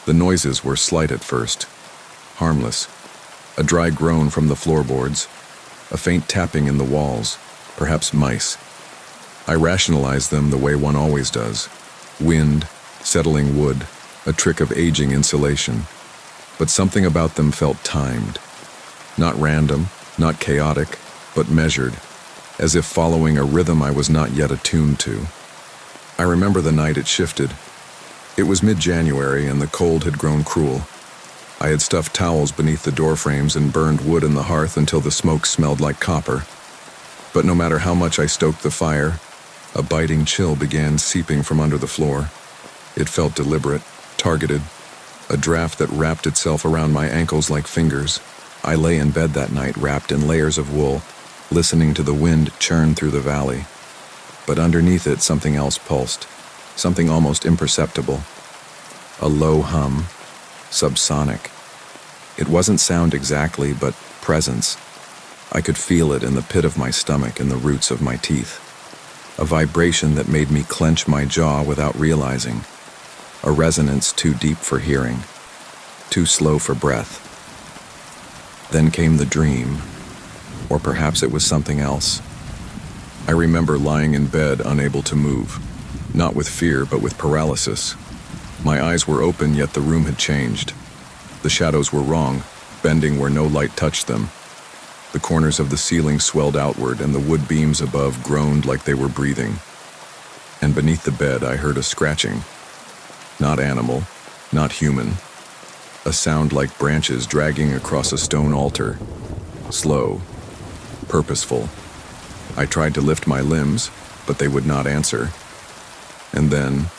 The noises were slight at first, harmless. A dry groan from the floorboards, a faint tapping in the walls, perhaps mice. I rationalized them the way one always does. Wind, settling wood, a trick of aging insulation. But something about them felt timed. Not random, not chaotic, but measured, as if following a rhythm I was not yet attuned to. I remember the night it shifted. It was mid-January and the cold had grown cruel. I had stuffed towels beneath the door frames and burned wood in the hearth until the smoke smelled like copper. But no matter how much I stoked the fire, a biting chill began seeping from under the floor. It felt deliberate, targeted, a draft that wrapped itself around my ankles like fingers. I lay in bed that night wrapped in layers of wool, listening to the wind churn through the valley. But underneath it, something else pulsed, something almost imperceptible. A low hum, subsonic. It wasn't sound exactly, but presence. I could feel it in the pit of my stomach and the roots of my teeth. A vibration that made me clench my jaw without realizing. A resonance too deep for hearing, too slow for breath. Then came the dream, or perhaps it was something else. I remember lying in bed, unable to move, not with fear, but with paralysis. My eyes were open, yet the room had changed. The shadows were wrong, bending where no light touched them. The corners of the ceiling swelled outward, and the wood beams above groaned like they were breathing. And beneath the bed, I heard a scratching. Not animal, not human. A sound like branches dragging across a stone altar. Slow, purposeful. I tried to lift my limbs, but they would not answer. And then,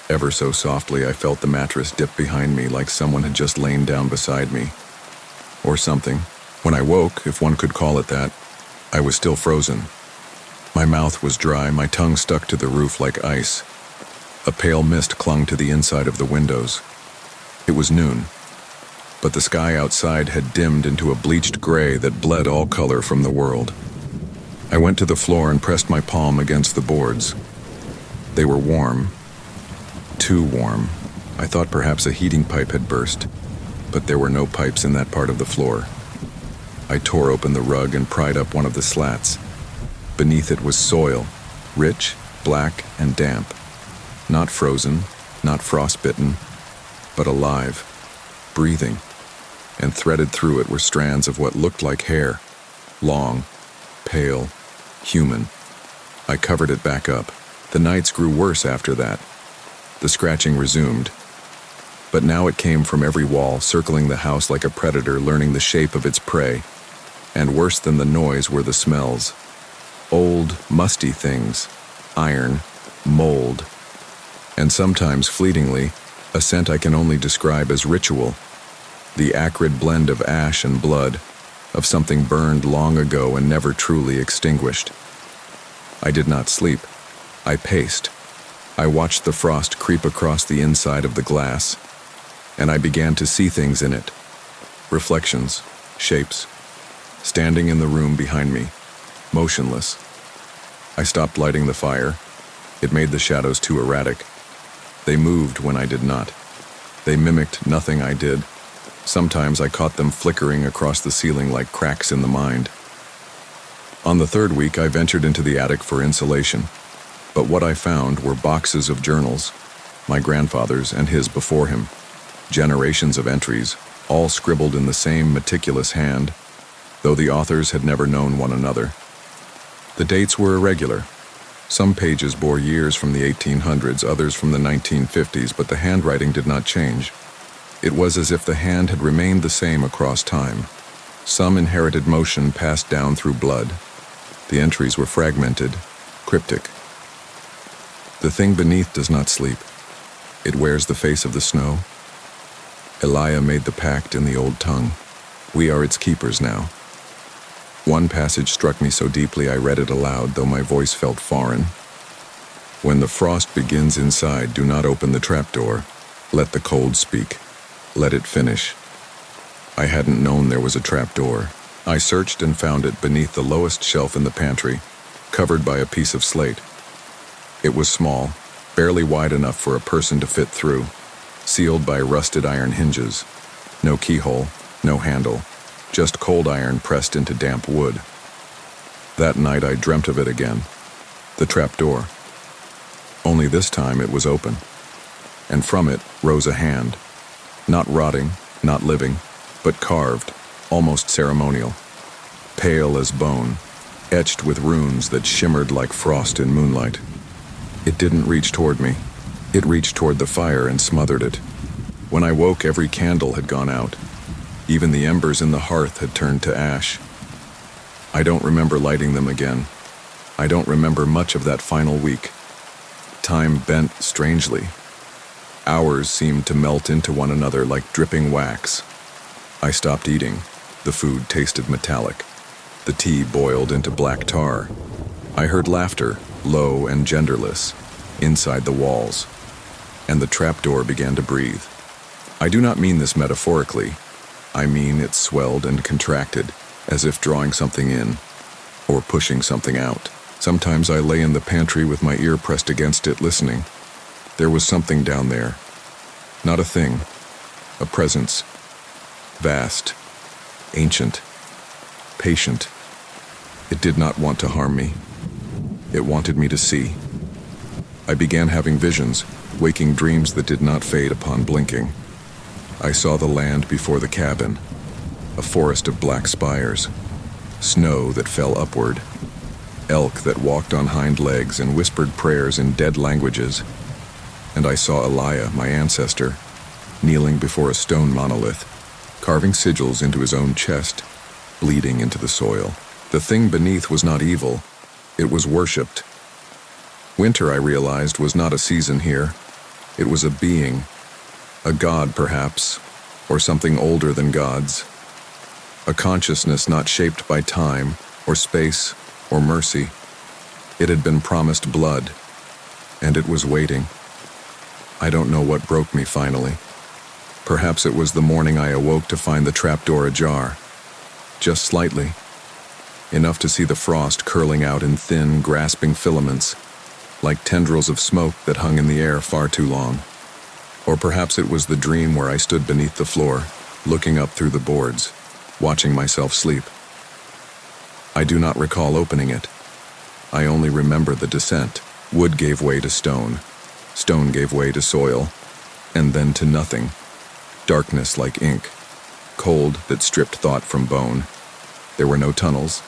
ever so softly, I felt the mattress dip behind me like someone had just lain down beside me. Or something. When I woke, if one could call it that, I was still frozen. My mouth was dry, my tongue stuck to the roof like ice. A pale mist clung to the inside of the windows. It was noon, but the sky outside had dimmed into a bleached gray that bled all color from the world. I went to the floor and pressed my palm against the boards. They were warm. Too warm. I thought perhaps a heating pipe had burst, but there were no pipes in that part of the floor. I tore open the rug and pried up one of the slats. Beneath it was soil, rich, black, and damp. Not frozen, not frostbitten, but alive, breathing, and threaded through it were strands of what looked like hair, long, pale, human. I covered it back up. The nights grew worse after that. The scratching resumed. But now it came from every wall, circling the house like a predator learning the shape of its prey. And worse than the noise were the smells. Old, musty things, iron, mold, and sometimes, fleetingly, a scent I can only describe as ritual, the acrid blend of ash and blood, of something burned long ago and never truly extinguished. I did not sleep. I paced. I watched the frost creep across the inside of the glass, and I began to see things in it. Reflections, shapes, standing in the room behind me, motionless. I stopped lighting the fire. It made the shadows too erratic. They moved when I did not. They mimicked nothing I did. Sometimes I caught them flickering across the ceiling like cracks in the mind. On the third week, I ventured into the attic for insulation. But what I found were boxes of journals, my grandfather's and his before him, generations of entries, all scribbled in the same meticulous hand, though the authors had never known one another. The dates were irregular. Some pages bore years from the 1800s, others from the 1950s, but the handwriting did not change. It was as if the hand had remained the same across time. Some inherited motion passed down through blood. The entries were fragmented, cryptic. The thing beneath does not sleep. It wears the face of the snow. Elia made the pact in the old tongue. We are its keepers now. One passage struck me so deeply I read it aloud, though my voice felt foreign. When the frost begins inside, do not open the trapdoor. Let the cold speak. Let it finish. I hadn't known there was a trapdoor. I searched and found it beneath the lowest shelf in the pantry, covered by a piece of slate. It was small, barely wide enough for a person to fit through, sealed by rusted iron hinges. No keyhole, no handle, just cold iron pressed into damp wood. That night I dreamt of it again. The trapdoor. Only this time it was open, and from it rose a hand. Not rotting, not living, but carved, almost ceremonial. Pale as bone, etched with runes that shimmered like frost in moonlight. It didn't reach toward me. It reached toward the fire and smothered it. When I woke, every candle had gone out. Even the embers in the hearth had turned to ash. I don't remember lighting them again. I don't remember much of that final week. Time bent strangely. Hours seemed to melt into one another like dripping wax. I stopped eating. The food tasted metallic. The tea boiled into black tar. I heard laughter, low and genderless, inside the walls, and the trapdoor began to breathe. I do not mean this metaphorically. I mean it swelled and contracted, as if drawing something in, or pushing something out. Sometimes I lay in the pantry with my ear pressed against it, listening. There was something down there. Not a thing. A presence. Vast. Ancient. Patient. It did not want to harm me. It wanted me to see. I began having visions, waking dreams that did not fade upon blinking. I saw the land before the cabin, a forest of black spires, snow that fell upward, elk that walked on hind legs and whispered prayers in dead languages. And I saw Elia, my ancestor, kneeling before a stone monolith, carving sigils into his own chest, bleeding into the soil. The thing beneath was not evil. It was worshipped. Winter, I realized, was not a season here. It was a being, a god perhaps, or something older than gods. A consciousness not shaped by time, or space, or mercy. It had been promised blood, and it was waiting. I don't know what broke me finally. Perhaps it was the morning I awoke to find the trapdoor ajar. Just slightly. Enough to see the frost curling out in thin, grasping filaments, like tendrils of smoke that hung in the air far too long. Or perhaps it was the dream where I stood beneath the floor, looking up through the boards, watching myself sleep. I do not recall opening it. I only remember the descent. Wood gave way to stone. Stone gave way to soil, and then to nothing. Darkness like ink. Cold that stripped thought from bone. There were no tunnels,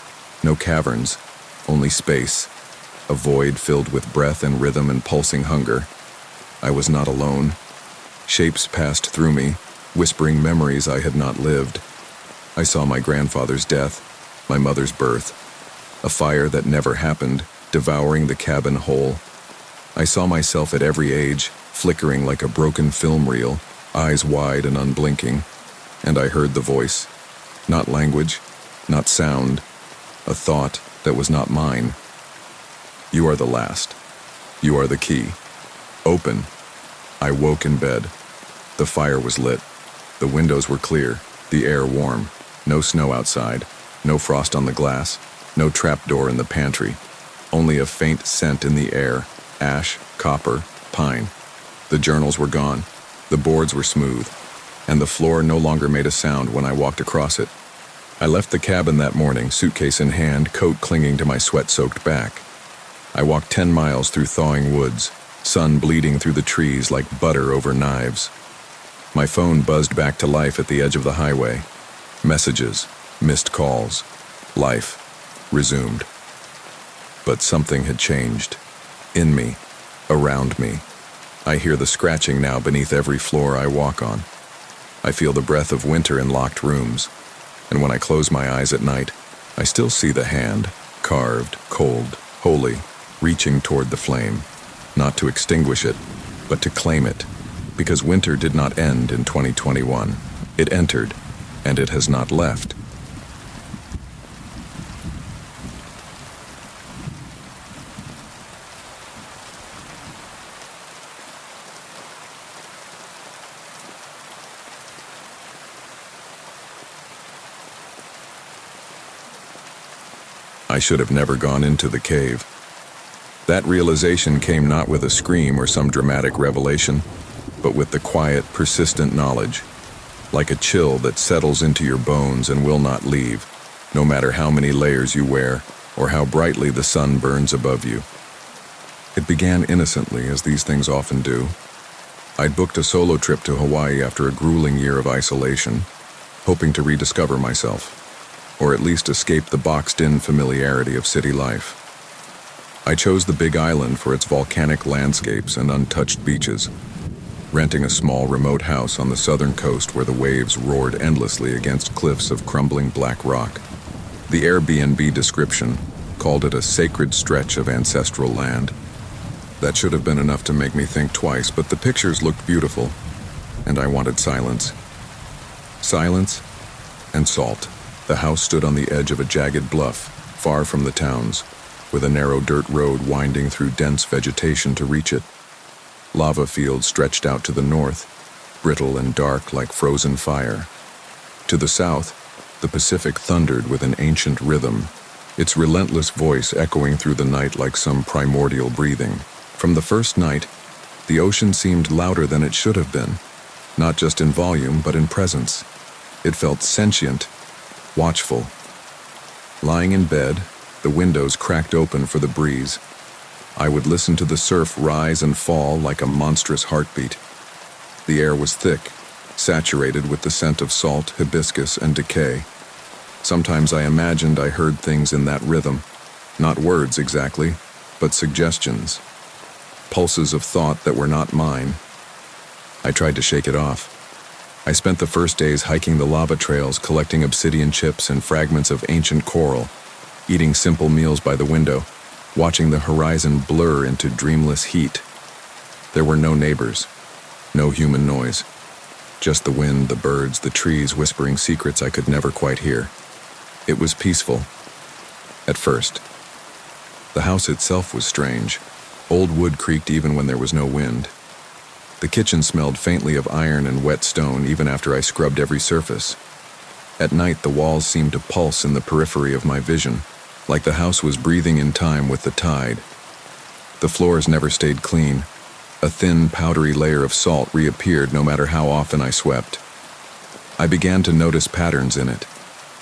no caverns, only space. A void filled with breath and rhythm and pulsing hunger. I was not alone. Shapes passed through me, whispering memories I had not lived. I saw my grandfather's death, my mother's birth, a fire that never happened, devouring the cabin whole. I saw myself at every age, flickering like a broken film reel, eyes wide and unblinking, and I heard the voice. Not language, not sound, a thought that was not mine. You are the last. You are the key. Open. I woke in bed. The fire was lit. The windows were clear, the air warm. No snow outside, no frost on the glass, no trapdoor in the pantry. Only a faint scent in the air, ash, copper, pine. The journals were gone. The boards were smooth, and the floor no longer made a sound when I walked across it. I left the cabin that morning, suitcase in hand, coat clinging to my sweat-soaked back. I walked 10 miles through thawing woods, sun bleeding through the trees like butter over knives. My phone buzzed back to life at the edge of the highway. Messages, missed calls, life resumed. But something had changed. In me, around me. I hear the scratching now beneath every floor I walk on. I feel the breath of winter in locked rooms. And when I close my eyes at night, I still see the hand, carved, cold, holy, reaching toward the flame. Not to extinguish it, but to claim it. Because winter did not end in 2021. It entered, and it has not left. I should have never gone into the cave. That realization came not with a scream or some dramatic revelation, but with the quiet, persistent knowledge, like a chill that settles into your bones and will not leave, no matter how many layers you wear or how brightly the sun burns above you. It began innocently, as these things often do. I'd booked a solo trip to Hawaii after a grueling year of isolation, hoping to rediscover myself, or at least escape the boxed-in familiarity of city life. I chose the Big Island for its volcanic landscapes and untouched beaches, renting a small remote house on the southern coast where the waves roared endlessly against cliffs of crumbling black rock. The Airbnb description called it a sacred stretch of ancestral land. That should have been enough to make me think twice, but the pictures looked beautiful, and I wanted silence. Silence and salt. The house stood on the edge of a jagged bluff, far from the towns, with a narrow dirt road winding through dense vegetation to reach it. Lava fields stretched out to the north, brittle and dark like frozen fire. To the south, the Pacific thundered with an ancient rhythm, its relentless voice echoing through the night like some primordial breathing. From the first night, the ocean seemed louder than it should have been, not just in volume but in presence. It felt sentient, watchful. Lying in bed, the windows cracked open for the breeze. I would listen to the surf rise and fall like a monstrous heartbeat. The air was thick, saturated with the scent of salt, hibiscus, and decay. Sometimes I imagined I heard things in that rhythm, not words exactly, but suggestions, pulses of thought that were not mine. I tried to shake it off. I spent the first days hiking the lava trails, collecting obsidian chips and fragments of ancient coral, eating simple meals by the window, watching the horizon blur into dreamless heat. There were no neighbors, no human noise, just the wind, the birds, the trees whispering secrets I could never quite hear. It was peaceful. At first. The house itself was strange. Old wood creaked even when there was no wind. The kitchen smelled faintly of iron and wet stone even after I scrubbed every surface. At night, the walls seemed to pulse in the periphery of my vision, like the house was breathing in time with the tide. The floors never stayed clean. A thin, powdery layer of salt reappeared no matter how often I swept. I began to notice patterns in it.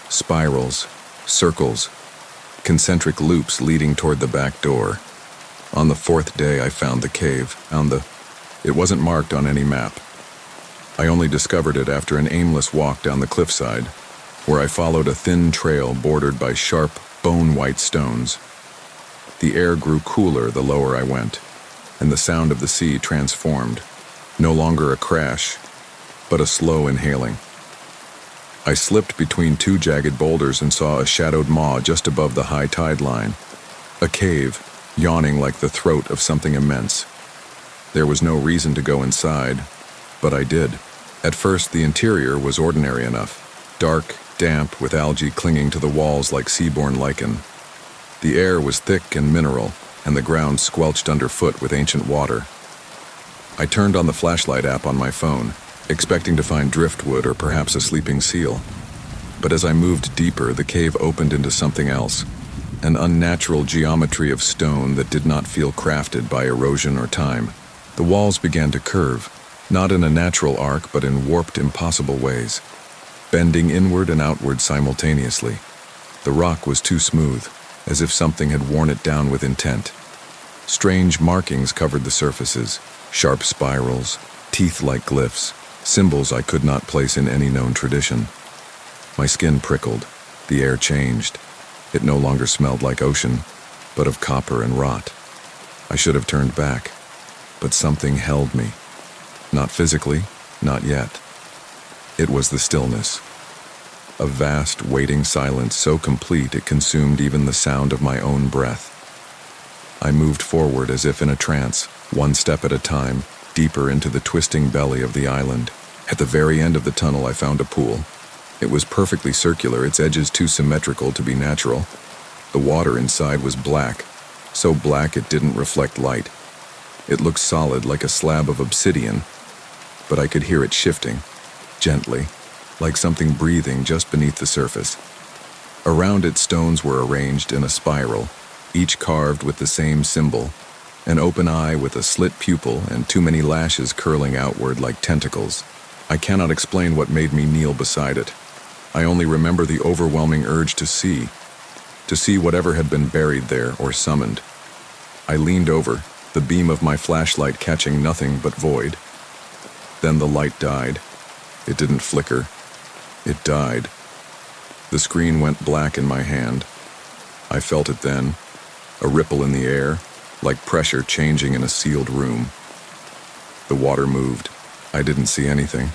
Spirals, circles, concentric loops leading toward the back door. On the fourth day, I found the cave. It wasn't marked on any map. I only discovered it after an aimless walk down the cliffside, where I followed a thin trail bordered by sharp, bone-white stones. The air grew cooler the lower I went, and the sound of the sea transformed, no longer a crash, but a slow inhaling. I slipped between two jagged boulders and saw a shadowed maw just above the high tide line, a cave yawning like the throat of something immense. There was no reason to go inside, but I did. At first, the interior was ordinary enough, dark, damp, with algae clinging to the walls like seaborne lichen. The air was thick and mineral, and the ground squelched underfoot with ancient water. I turned on the flashlight app on my phone, expecting to find driftwood or perhaps a sleeping seal. But as I moved deeper, the cave opened into something else, an unnatural geometry of stone that did not feel crafted by erosion or time. The walls began to curve, not in a natural arc but in warped, impossible ways, bending inward and outward simultaneously. The rock was too smooth, as if something had worn it down with intent. Strange markings covered the surfaces, sharp spirals, teeth-like glyphs, symbols I could not place in any known tradition. My skin prickled, the air changed. It no longer smelled like ocean, but of copper and rot. I should have turned back, but something held me. Not physically, not yet. It was the stillness. A vast, waiting silence so complete it consumed even the sound of my own breath. I moved forward as if in a trance, one step at a time, deeper into the twisting belly of the island. At the very end of the tunnel I found a pool. It was perfectly circular, its edges too symmetrical to be natural. The water inside was black, so black it didn't reflect light. It looked solid like a slab of obsidian, but I could hear it shifting, gently, like something breathing just beneath the surface. Around it, stones were arranged in a spiral, each carved with the same symbol, an open eye with a slit pupil and too many lashes curling outward like tentacles. I cannot explain what made me kneel beside it. I only remember the overwhelming urge to see whatever had been buried there or summoned. I leaned over, the beam of my flashlight catching nothing but void. Then the light died. It didn't flicker. It died. The screen went black in my hand. I felt it then, a ripple in the air, like pressure changing in a sealed room. The water moved. I didn't see anything.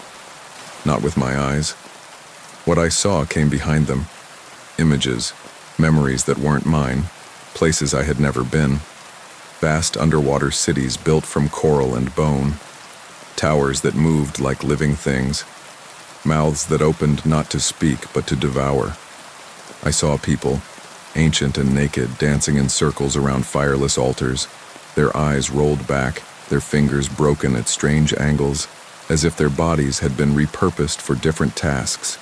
Not with my eyes. What I saw came behind them. Images, memories that weren't mine, places I had never been. Vast underwater cities built from coral and bone. Towers that moved like living things. Mouths that opened not to speak but to devour. I saw people, ancient and naked, dancing in circles around fireless altars, their eyes rolled back, their fingers broken at strange angles, as if their bodies had been repurposed for different tasks.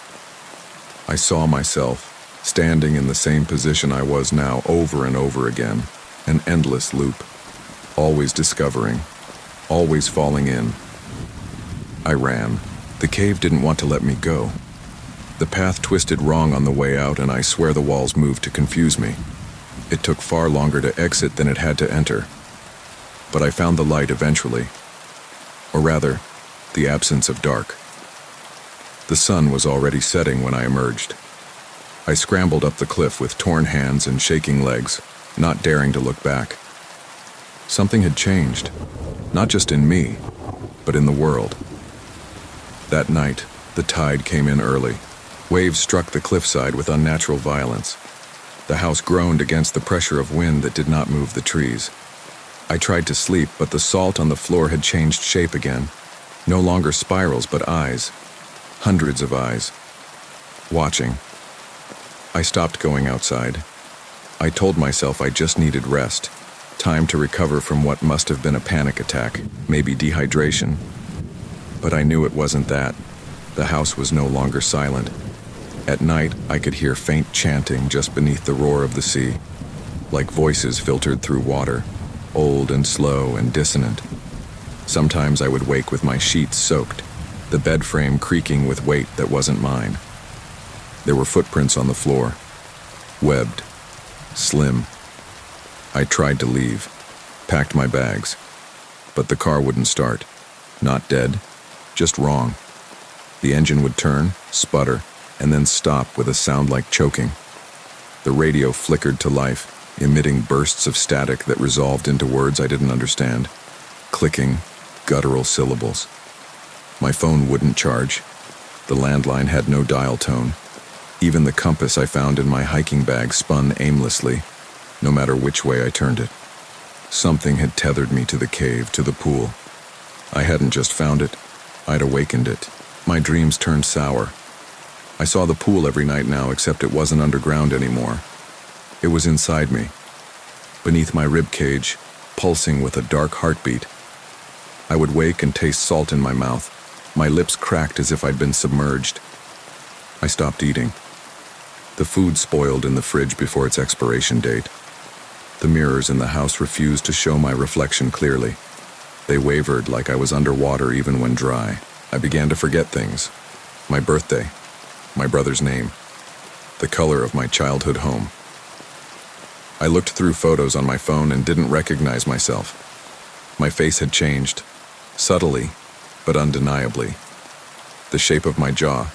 I saw myself, standing in the same position I was now over and over again, an endless loop, always discovering, always falling in. I ran. The cave didn't want to let me go. The path twisted wrong on the way out, and I swear the walls moved to confuse me. It took far longer to exit than it had to enter. But I found the light eventually. Or rather, the absence of dark. The sun was already setting when I emerged. I scrambled up the cliff with torn hands and shaking legs, not daring to look back. Something had changed, not just in me, but in the world. That night, the tide came in early. Waves struck the cliffside with unnatural violence. The house groaned against the pressure of wind that did not move the trees. I tried to sleep, but the salt on the floor had changed shape again. No longer spirals, but eyes. Hundreds of eyes. Watching. I stopped going outside. I told myself I just needed rest. Time to recover from what must have been a panic attack, maybe dehydration. But I knew it wasn't that. The house was no longer silent. At night, I could hear faint chanting just beneath the roar of the sea, like voices filtered through water, old and slow and dissonant. Sometimes I would wake with my sheets soaked, the bed frame creaking with weight that wasn't mine. There were footprints on the floor, webbed, slim. I tried to leave, packed my bags, but the car wouldn't start. Not dead, just wrong. The engine would turn, sputter, and then stop with a sound like choking. The radio flickered to life, emitting bursts of static that resolved into words I didn't understand. Clicking, guttural syllables. My phone wouldn't charge. The landline had no dial tone. Even the compass I found in my hiking bag spun aimlessly, no matter which way I turned it. Something had tethered me to the cave, to the pool. I hadn't just found it, I'd awakened it. My dreams turned sour. I saw the pool every night now, except it wasn't underground anymore. It was inside me, beneath my rib cage, pulsing with a dark heartbeat. I would wake and taste salt in my mouth. My lips cracked as if I'd been submerged. I stopped eating. The food spoiled in the fridge before its expiration date. The mirrors in the house refused to show my reflection clearly. They wavered like I was underwater even when dry. I began to forget things. My birthday, my brother's name, the color of my childhood home. I looked through photos on my phone and didn't recognize myself. My face had changed, subtly, but undeniably. The shape of my jaw,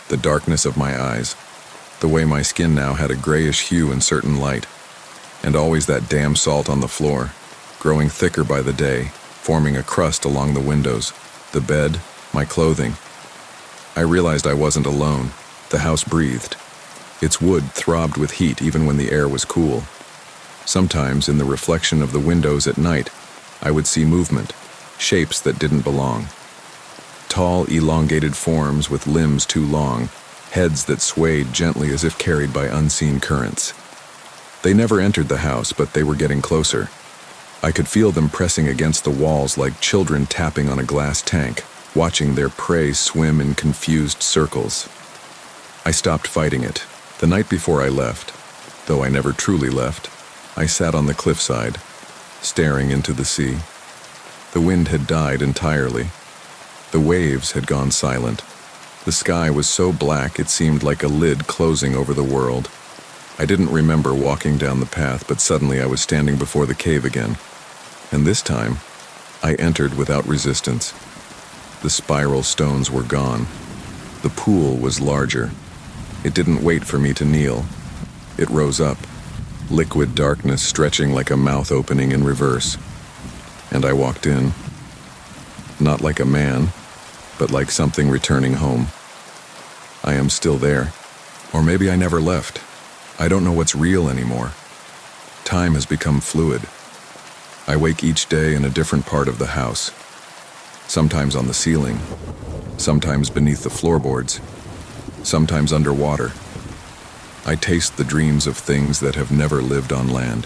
the darkness of my eyes, the way my skin now had a grayish hue in certain light, and always that damn salt on the floor, growing thicker by the day, forming a crust along the windows, the bed, my clothing. I realized I wasn't alone. The house breathed. Its wood throbbed with heat even when the air was cool. Sometimes, in the reflection of the windows at night, I would see movement, shapes that didn't belong. Tall, elongated forms with limbs too long, heads that swayed gently as if carried by unseen currents. They never entered the house, but they were getting closer. I could feel them pressing against the walls like children tapping on a glass tank, watching their prey swim in confused circles. I stopped fighting it. The night before I left, though I never truly left, I sat on the cliffside, staring into the sea. The wind had died entirely. The waves had gone silent. The sky was so black it seemed like a lid closing over the world. I didn't remember walking down the path, but suddenly I was standing before the cave again. And this time, I entered without resistance. The spiral stones were gone. The pool was larger. It didn't wait for me to kneel. It rose up, liquid darkness stretching like a mouth opening in reverse. And I walked in. Not like a man, but like something returning home. I am still there. Or maybe I never left. I don't know what's real anymore. Time has become fluid. I wake each day in a different part of the house. Sometimes on the ceiling, sometimes beneath the floorboards, sometimes underwater. I taste the dreams of things that have never lived on land.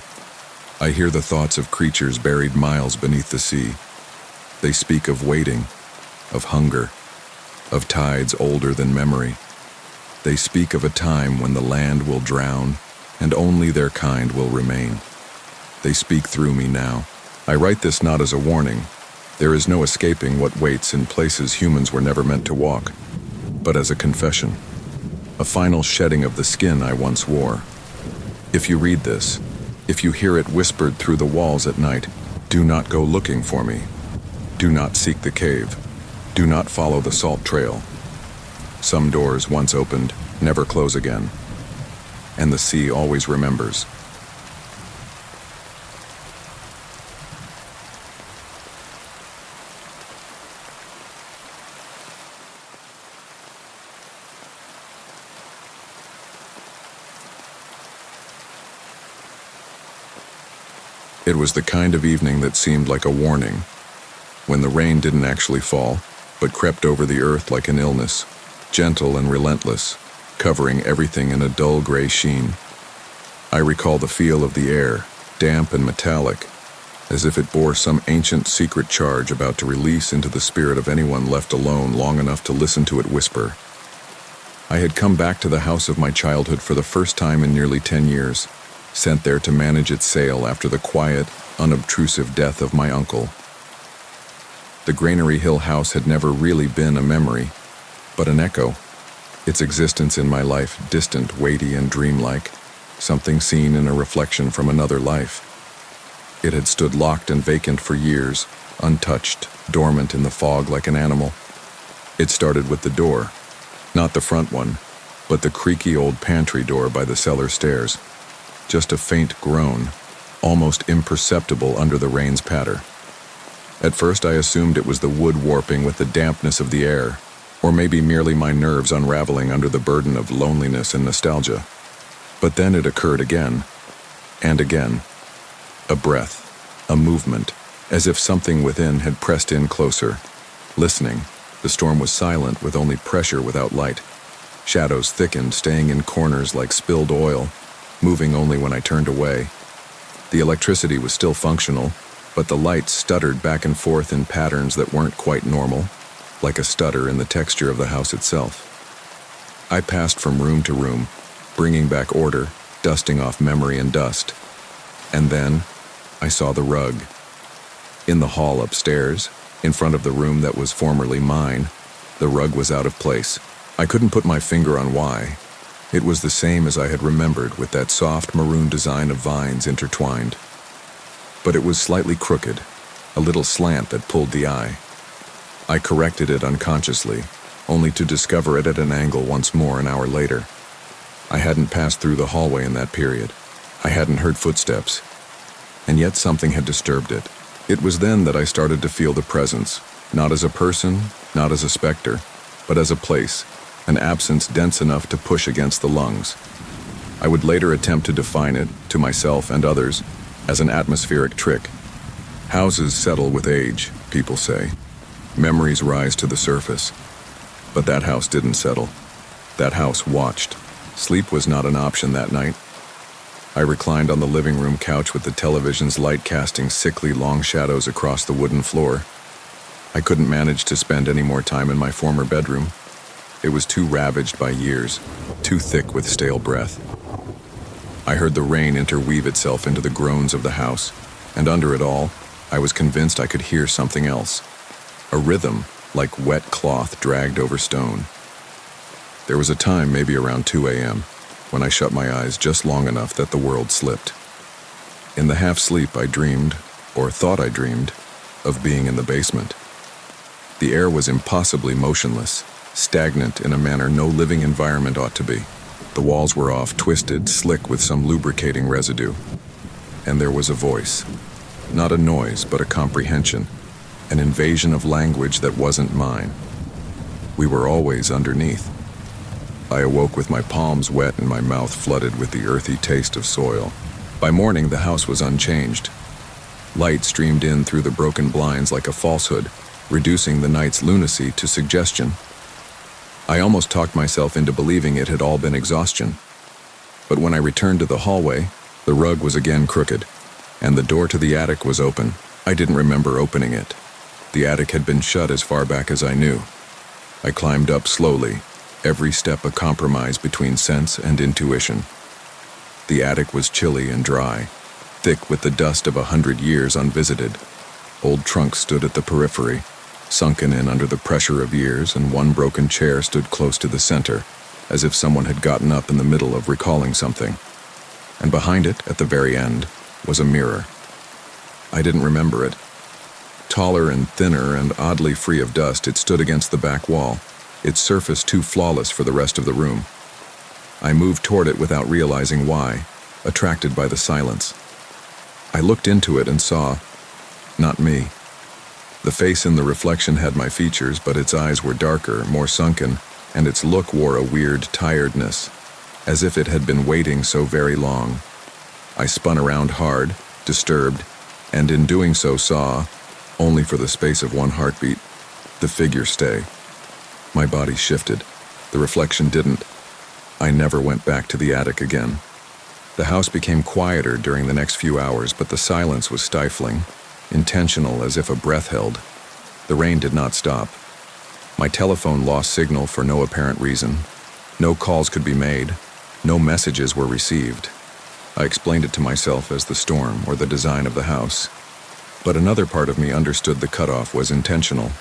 I hear the thoughts of creatures buried miles beneath the sea. They speak of waiting, of hunger, of tides older than memory. They speak of a time when the land will drown and only their kind will remain. They speak through me now. I write this not as a warning. There is no escaping what waits in places humans were never meant to walk, but as a confession, a final shedding of the skin I once wore. If you read this, if you hear it whispered through the walls at night, do not go looking for me. Do not seek the cave. Do not follow the salt trail. Some doors once opened never close again, and the sea always remembers. It was the kind of evening that seemed like a warning, when the rain didn't actually fall, but crept over the earth like an illness, gentle and relentless, covering everything in a dull gray sheen. I recall the feel of the air, damp and metallic, as if it bore some ancient secret charge about to release into the spirit of anyone left alone long enough to listen to it whisper. I had come back to the house of my childhood for the first time in nearly 10 years, sent there to manage its sale after the quiet, unobtrusive death of my uncle. The Granary Hill house had never really been a memory, but an echo, its existence in my life distant, weighty, and dreamlike, something seen in a reflection from another life. It had stood locked and vacant for years, untouched, dormant in the fog like an animal. It started with the door, not the front one, but the creaky old pantry door by the cellar stairs. Just a faint groan, almost imperceptible under the rain's patter. At first I assumed it was the wood warping with the dampness of the air, or maybe merely my nerves unraveling under the burden of loneliness and nostalgia. But then it occurred again, and again. A breath, a movement, as if something within had pressed in closer. Listening, the storm was silent with only pressure without light. Shadows thickened, staying in corners like spilled oil, moving only when I turned away. The electricity was still functional, but the lights stuttered back and forth in patterns that weren't quite normal, like a stutter in the texture of the house itself. I passed from room to room, bringing back order, dusting off memory and dust. And then, I saw the rug. In the hall upstairs, in front of the room that was formerly mine, the rug was out of place. I couldn't put my finger on why. It was the same as I had remembered, with that soft maroon design of vines intertwined. But it was slightly crooked, a little slant that pulled the eye. I corrected it unconsciously, only to discover it at an angle once more an hour later. I hadn't passed through the hallway in that period. I hadn't heard footsteps, and yet something had disturbed it. It was then that I started to feel the presence, not as a person, not as a specter, but as a place, an absence dense enough to push against the lungs. I would later attempt to define it, to myself and others, as an atmospheric trick. Houses settle with age, people say. Memories rise to the surface. But that house didn't settle. That house watched. Sleep was not an option that night. I reclined on the living room couch with the television's light casting sickly long shadows across the wooden floor. I couldn't manage to spend any more time in my former bedroom. It was too ravaged by years, too thick with stale breath. I heard the rain interweave itself into the groans of the house, and under it all, I was convinced I could hear something else. A rhythm, like wet cloth dragged over stone. There was a time, maybe around 2 a.m., when I shut my eyes just long enough that the world slipped. In the half-sleep I dreamed, or thought I dreamed, of being in the basement. The air was impossibly motionless, stagnant in a manner no living environment ought to be. The walls were off, twisted, slick with some lubricating residue. And there was a voice. Not a noise, but a comprehension. An invasion of language that wasn't mine. We were always underneath. I awoke with my palms wet and my mouth flooded with the earthy taste of soil. By morning, the house was unchanged. Light streamed in through the broken blinds like a falsehood, reducing the night's lunacy to suggestion. I almost talked myself into believing it had all been exhaustion. But when I returned to the hallway, the rug was again crooked, and the door to the attic was open. I didn't remember opening it. The attic had been shut as far back as I knew. I climbed up slowly, every step a compromise between sense and intuition. The attic was chilly and dry, thick with the dust of 100 years unvisited. Old trunks stood at the periphery, sunken in under the pressure of years, and one broken chair stood close to the center, as if someone had gotten up in the middle of recalling something. And behind it, at the very end, was a mirror. I didn't remember it. Taller and thinner and oddly free of dust, it stood against the back wall, its surface too flawless for the rest of the room. I moved toward it without realizing why, attracted by the silence. I looked into it and saw, not me. The face in the reflection had my features, but its eyes were darker, more sunken, and its look wore a weird tiredness, as if it had been waiting so very long. I spun around hard, disturbed, and in doing so saw, only for the space of one heartbeat, the figure stay. My body shifted. The reflection didn't. I never went back to the attic again. The house became quieter during the next few hours, but the silence was stifling, intentional as if a breath held. The rain did not stop. My telephone lost signal for no apparent reason. No calls could be made. No messages were received. I explained it to myself as the storm or the design of the house. But another part of me understood the cutoff was intentional.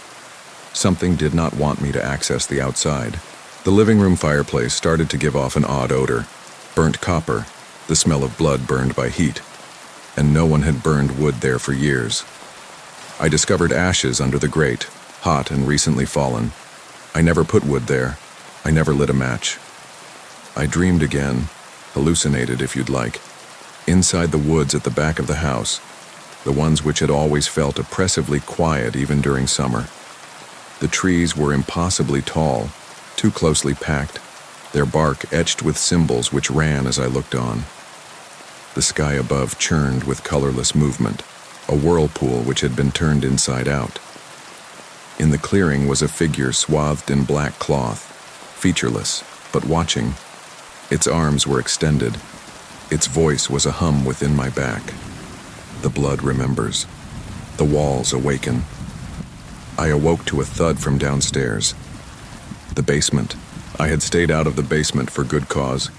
Something did not want me to access the outside. The living room fireplace started to give off an odd odor. Burnt copper, the smell of blood burned by heat. And no one had burned wood there for years. I discovered ashes under the grate, hot and recently fallen. I never put wood there. I never lit a match. I dreamed again, hallucinated if you'd like, inside the woods at the back of the house, the ones which had always felt oppressively quiet even during summer. The trees were impossibly tall, too closely packed, their bark etched with symbols which ran as I looked on. The sky above churned with colorless movement, a whirlpool which had been turned inside out. In the clearing was a figure swathed in black cloth, featureless, but watching. Its arms were extended. Its voice was a hum within my back. The blood remembers. The walls awaken. I awoke to a thud from downstairs. The basement. I had stayed out of the basement for good cause.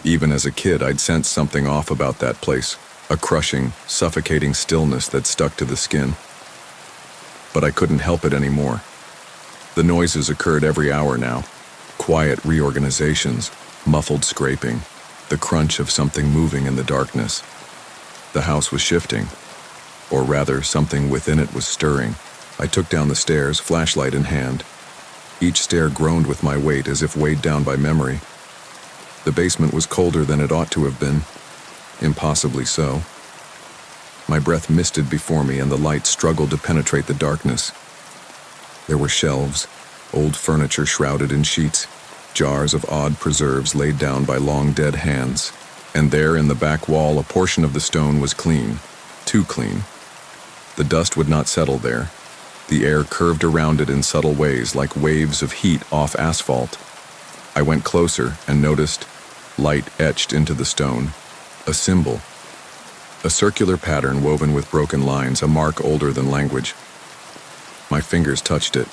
Even as a kid, I'd sensed something off about that place, a crushing, suffocating stillness that stuck to the skin. But I couldn't help it anymore. The noises occurred every hour now. Quiet reorganizations, muffled scraping, the crunch of something moving in the darkness. The house was shifting, or rather, something within it was stirring. I took down the stairs, flashlight in hand. Each stair groaned with my weight as if weighed down by memory. The basement was colder than it ought to have been, impossibly so. My breath misted before me and the light struggled to penetrate the darkness. There were shelves, old furniture shrouded in sheets, jars of odd preserves laid down by long dead hands, and there in the back wall a portion of the stone was clean, too clean. The dust would not settle there. The air curved around it in subtle ways like waves of heat off asphalt. I went closer and noticed light etched into the stone, a symbol. A circular pattern woven with broken lines, a mark older than language. My fingers touched it.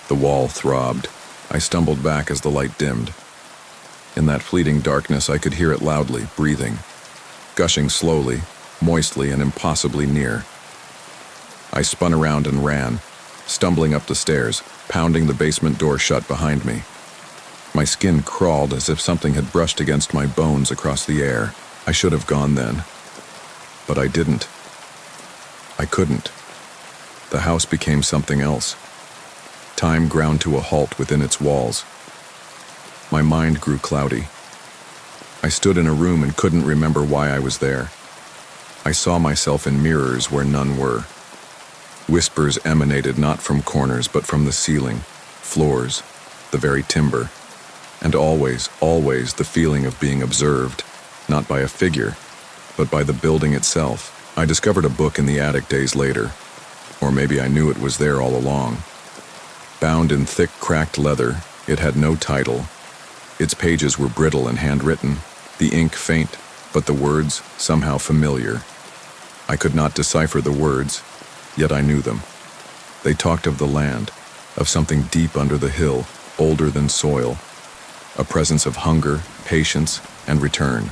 The wall throbbed. I stumbled back as the light dimmed. In that fleeting darkness, I could hear it loudly, breathing, gushing slowly, moistly, and impossibly near. I spun around and ran, stumbling up the stairs, pounding the basement door shut behind me. My skin crawled as if something had brushed against my bones across the air. I should have gone then. But I didn't. I couldn't. The house became something else. Time ground to a halt within its walls. My mind grew cloudy. I stood in a room and couldn't remember why I was there. I saw myself in mirrors where none were. Whispers emanated not from corners but from the ceiling, floors, the very timber, and always, always the feeling of being observed, not by a figure, but by the building itself. I discovered a book in the attic days later, or maybe I knew it was there all along. Bound in thick, cracked leather, it had no title. Its pages were brittle and handwritten, the ink faint, but the words somehow familiar. I could not decipher the words, yet I knew them. They talked of the land, of something deep under the hill, older than soil, a presence of hunger, patience, and return.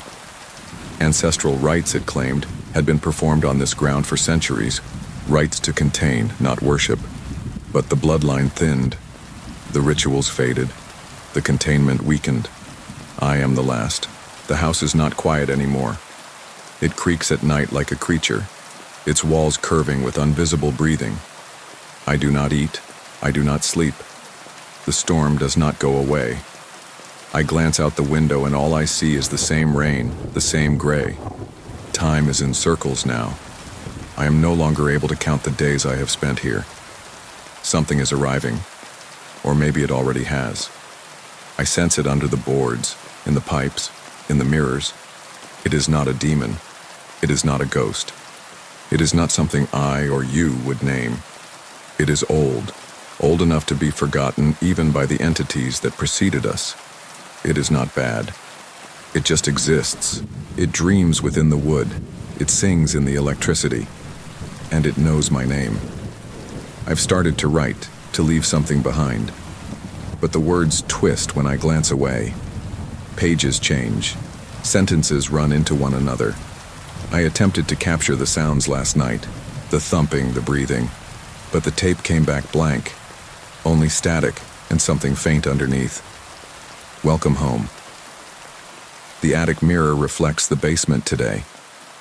Ancestral rites, it claimed, had been performed on this ground for centuries, rites to contain, not worship. But the bloodline thinned, the rituals faded, the containment weakened. I am the last. The house is not quiet anymore. It creaks at night like a creature, its walls curving with invisible breathing. I do not eat, I do not sleep. The storm does not go away. I glance out the window and all I see is the same rain, the same gray. Time is in circles now. I am no longer able to count the days I have spent here. Something is arriving, or maybe it already has. I sense it under the boards, in the pipes, in the mirrors. It is not a demon. It is not a ghost. It is not something I or you would name. It is old, old enough to be forgotten even by the entities that preceded us. It is not bad. It just exists. It dreams within the wood. It sings in the electricity. And it knows my name. I've started to write, to leave something behind. But the words twist when I glance away. Pages change. Sentences run into one another. I attempted to capture the sounds last night, the thumping, the breathing, but the tape came back blank, only static and something faint underneath. Welcome home. The attic mirror reflects the basement today.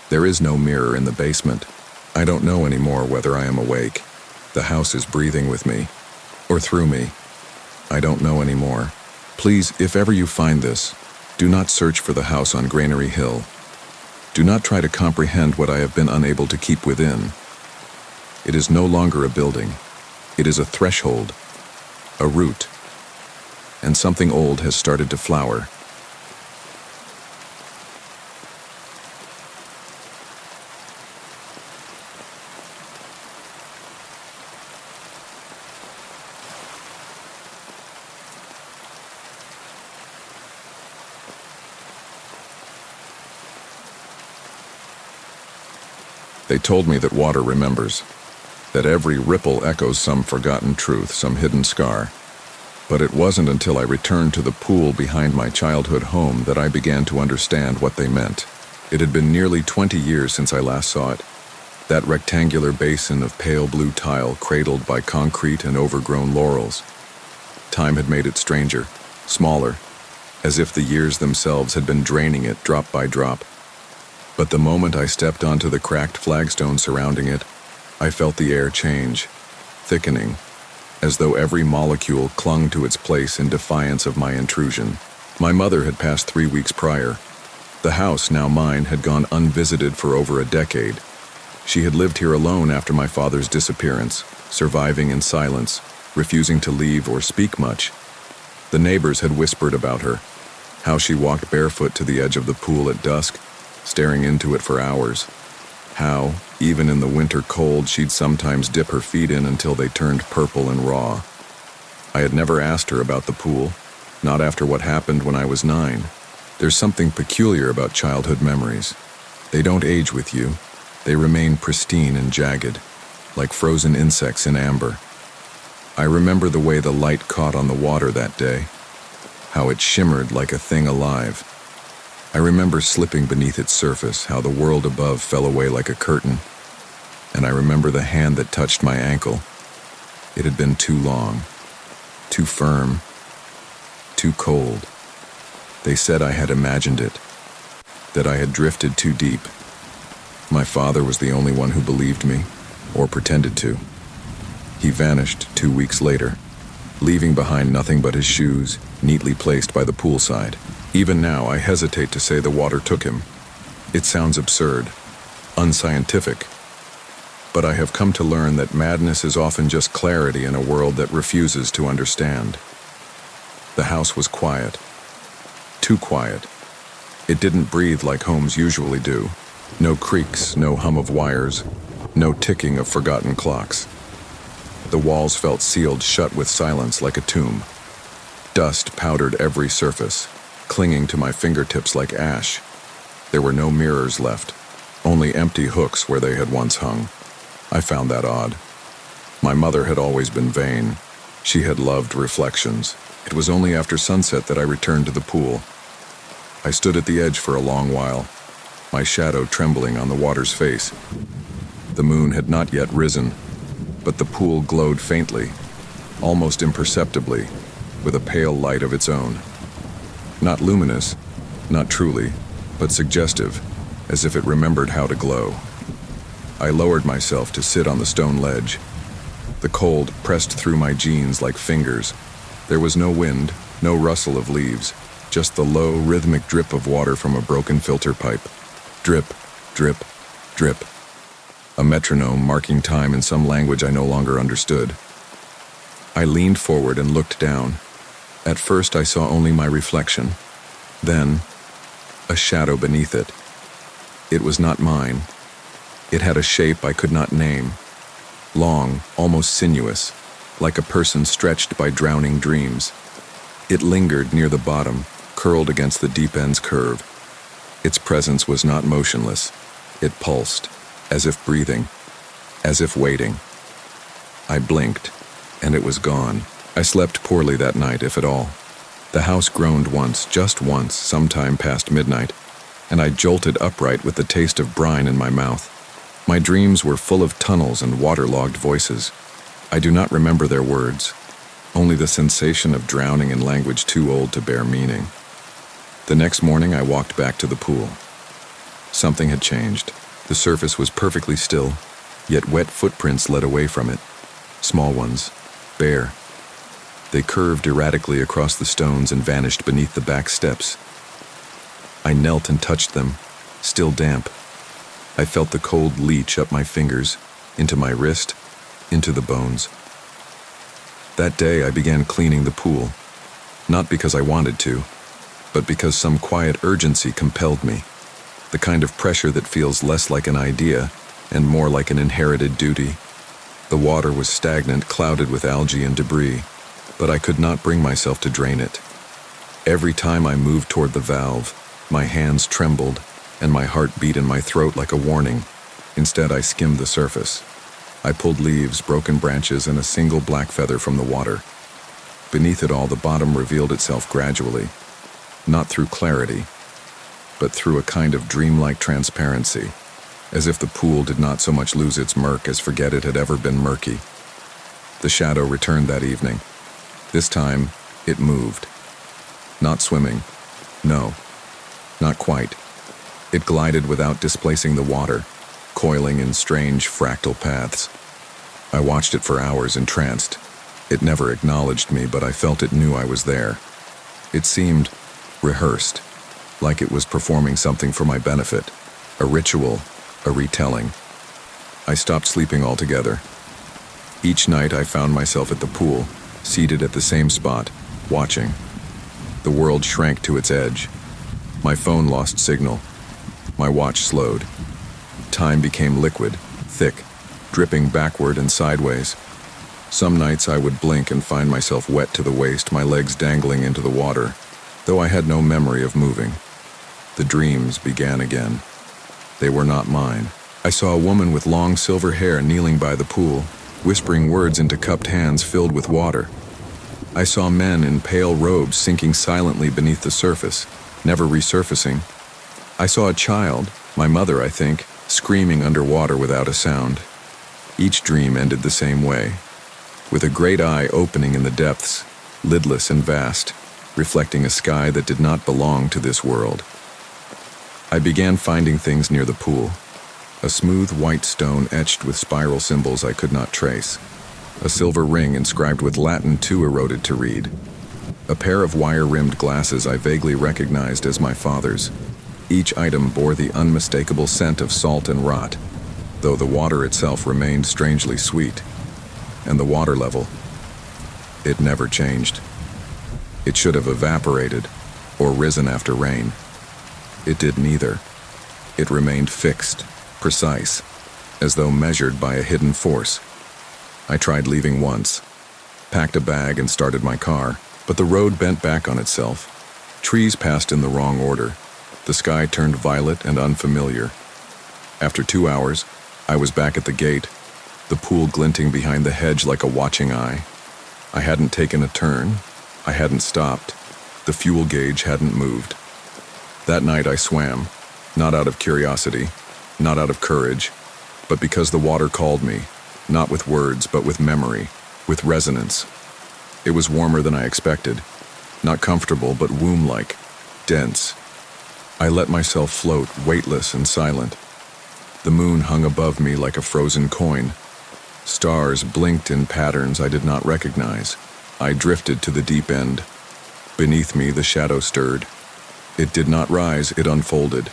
There is no mirror in the basement. I don't know anymore whether I am awake. The house is breathing with me, or through me. I don't know anymore. Please, if ever you find this, do not search for the house on Granary Hill. Do not try to comprehend what I have been unable to keep within. It is no longer a building. It is a threshold, a root, and something old has started to flower. They told me that water remembers, that every ripple echoes some forgotten truth, some hidden scar. But it wasn't until I returned to the pool behind my childhood home that I began to understand what they meant. It had been nearly 20 years since I last saw it. That rectangular basin of pale blue tile cradled by concrete and overgrown laurels. Time had made it stranger, smaller, as if the years themselves had been draining it drop by drop. But the moment I stepped onto the cracked flagstone surrounding it, I felt the air change, thickening, as though every molecule clung to its place in defiance of my intrusion. My mother had passed 3 weeks prior. The house, now mine, had gone unvisited for over a decade. She had lived here alone after my father's disappearance, surviving in silence, refusing to leave or speak much. The neighbors had whispered about her, how she walked barefoot to the edge of the pool at dusk, staring into it for hours. How, even in the winter cold, she'd sometimes dip her feet in until they turned purple and raw. I had never asked her about the pool, not after what happened when I was 9. There's something peculiar about childhood memories. They don't age with you. They remain pristine and jagged, like frozen insects in amber. I remember the way the light caught on the water that day, how it shimmered like a thing alive. I remember slipping beneath its surface, how the world above fell away like a curtain, and I remember the hand that touched my ankle. It had been too long, too firm, too cold. They said I had imagined it, that I had drifted too deep. My father was the only one who believed me, or pretended to. He vanished 2 weeks later, leaving behind nothing but his shoes, neatly placed by the poolside. Even now, I hesitate to say the water took him. It sounds absurd, unscientific, but I have come to learn that madness is often just clarity in a world that refuses to understand. The house was quiet. Too quiet. It didn't breathe like homes usually do. No creaks, no hum of wires, no ticking of forgotten clocks. The walls felt sealed shut with silence like a tomb. Dust powdered every surface, clinging to my fingertips like ash. There were no mirrors left, only empty hooks where they had once hung. I found that odd. My mother had always been vain. She had loved reflections. It was only after sunset that I returned to the pool. I stood at the edge for a long while, my shadow trembling on the water's face. The moon had not yet risen, but the pool glowed faintly, almost imperceptibly, with a pale light of its own. Not luminous, not truly, but suggestive, as if it remembered how to glow. I lowered myself to sit on the stone ledge. The cold pressed through my jeans like fingers. There was no wind, no rustle of leaves, just the low, rhythmic drip of water from a broken filter pipe. Drip, drip, drip. A metronome marking time in some language I no longer understood. I leaned forward and looked down. At first I saw only my reflection. Then, a shadow beneath it. It was not mine. It had a shape I could not name. Long, almost sinuous, like a person stretched by drowning dreams. It lingered near the bottom, curled against the deep end's curve. Its presence was not motionless. It pulsed, as if breathing, as if waiting. I blinked, and it was gone. I slept poorly that night, if at all. The house groaned once, just once, sometime past midnight, and I jolted upright with the taste of brine in my mouth. My dreams were full of tunnels and waterlogged voices. I do not remember their words, only the sensation of drowning in language too old to bear meaning. The next morning I walked back to the pool. Something had changed. The surface was perfectly still, yet wet footprints led away from it. Small ones, bare. They curved erratically across the stones and vanished beneath the back steps. I knelt and touched them, still damp. I felt the cold leach up my fingers, into my wrist, into the bones. That day I began cleaning the pool, not because I wanted to, but because some quiet urgency compelled me, the kind of pressure that feels less like an idea and more like an inherited duty. The water was stagnant, clouded with algae and debris, but I could not bring myself to drain it. Every time I moved toward the valve, my hands trembled and my heart beat in my throat like a warning. Instead, I skimmed the surface. I pulled leaves, broken branches, and a single black feather from the water. Beneath it all, the bottom revealed itself gradually, not through clarity, but through a kind of dreamlike transparency, as if the pool did not so much lose its murk as forget it had ever been murky. The shadow returned that evening. This time, it moved. Not swimming. No, not quite. It glided without displacing the water, coiling in strange fractal paths. I watched it for hours, entranced. It never acknowledged me, but I felt it knew I was there. It seemed rehearsed, like it was performing something for my benefit, a ritual, a retelling. I stopped sleeping altogether. Each night I found myself at the pool, seated at the same spot, watching. The world shrank to its edge. My phone lost signal. My watch slowed. Time became liquid, thick, dripping backward and sideways. Some nights I would blink and find myself wet to the waist, my legs dangling into the water, though I had no memory of moving. The dreams began again. They were not mine. I saw a woman with long silver hair kneeling by the pool, whispering words into cupped hands filled with water. I saw men in pale robes sinking silently beneath the surface, never resurfacing. I saw a child, my mother I think, screaming underwater without a sound. Each dream ended the same way, with a great eye opening in the depths, lidless and vast, reflecting a sky that did not belong to this world. I began finding things near the pool. A smooth white stone etched with spiral symbols I could not trace. A silver ring inscribed with Latin too eroded to read. A pair of wire-rimmed glasses I vaguely recognized as my father's. Each item bore the unmistakable scent of salt and rot, though the water itself remained strangely sweet. And the water level, it never changed. It should have evaporated or risen after rain. It did neither. It remained fixed, precise, as though measured by a hidden force. I tried leaving once, packed a bag and started my car, but the road bent back on itself. Trees passed in the wrong order. The sky turned violet and unfamiliar. After 2 hours, I was back at the gate, the pool glinting behind the hedge like a watching eye. I hadn't taken a turn. I hadn't stopped. The fuel gauge hadn't moved. That night I swam, not out of curiosity, not out of courage, but because the water called me, not with words, but with memory, with resonance. It was warmer than I expected, not comfortable, but womb-like, dense. I let myself float, weightless and silent. The moon hung above me like a frozen coin. Stars blinked in patterns I did not recognize. I drifted to the deep end. Beneath me, the shadow stirred. It did not rise, it unfolded.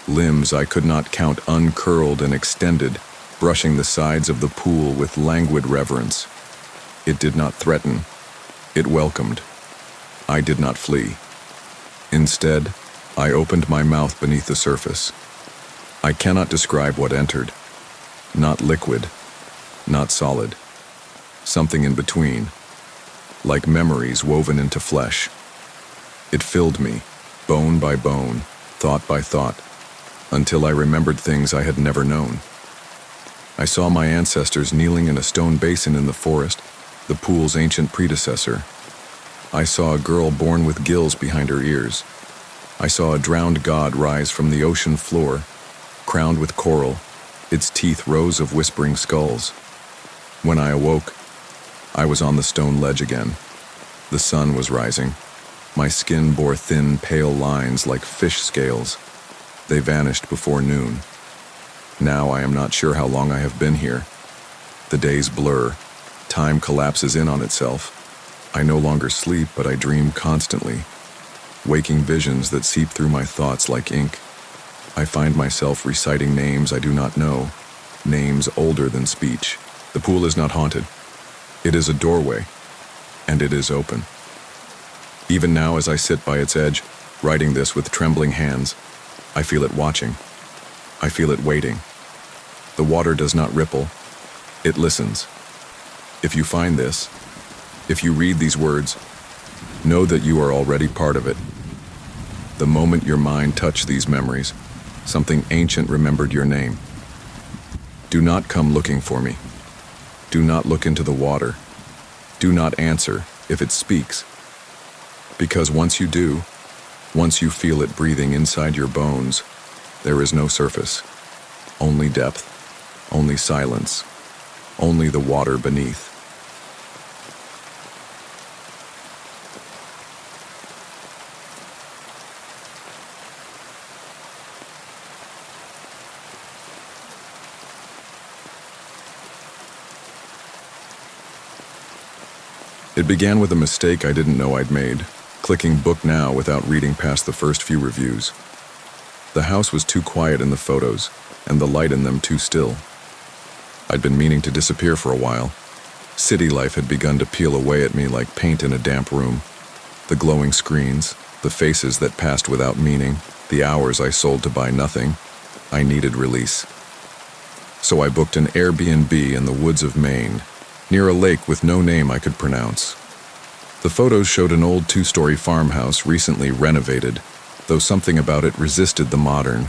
Limbs I could not count uncurled and extended, brushing the sides of the pool with languid reverence. It did not threaten. It welcomed. I did not flee. Instead, I opened my mouth beneath the surface. I cannot describe what entered. Not liquid, not solid. Something in between, like memories woven into flesh. It filled me, bone by bone, thought by thought, until I remembered things I had never known. I saw my ancestors kneeling in a stone basin in the forest, the pool's ancient predecessor. I saw a girl born with gills behind her ears. I saw a drowned god rise from the ocean floor, crowned with coral, its teeth rows of whispering skulls. When I awoke, I was on the stone ledge again. The sun was rising. My skin bore thin, pale lines like fish scales. They vanished before noon. Now I am not sure how long I have been here. The days blur. Time collapses in on itself. I no longer sleep, but I dream constantly. Waking visions that seep through my thoughts like ink. I find myself reciting names I do not know, names older than speech. The pool is not haunted. It is a doorway, and it is open. Even now, as I sit by its edge, writing this with trembling hands, I feel it watching. I feel it waiting. The water does not ripple. It listens. If you find this, if you read these words, know that you are already part of it. The moment your mind touched these memories, something ancient remembered your name. Do not come looking for me. Do not look into the water. Do not answer if it speaks. Because once you do, once you feel it breathing inside your bones, there is no surface, only depth, only silence, only the water beneath. It began with a mistake I didn't know I'd made, clicking book now without reading past the first few reviews. The house was too quiet in the photos, and the light in them too still. I'd been meaning to disappear for a while. City life had begun to peel away at me like paint in a damp room. The glowing screens, the faces that passed without meaning, the hours I sold to buy nothing. I needed release. So I booked an Airbnb in the woods of Maine, near a lake with no name I could pronounce. The photos showed an old 2-story farmhouse recently renovated, though something about it resisted the modern.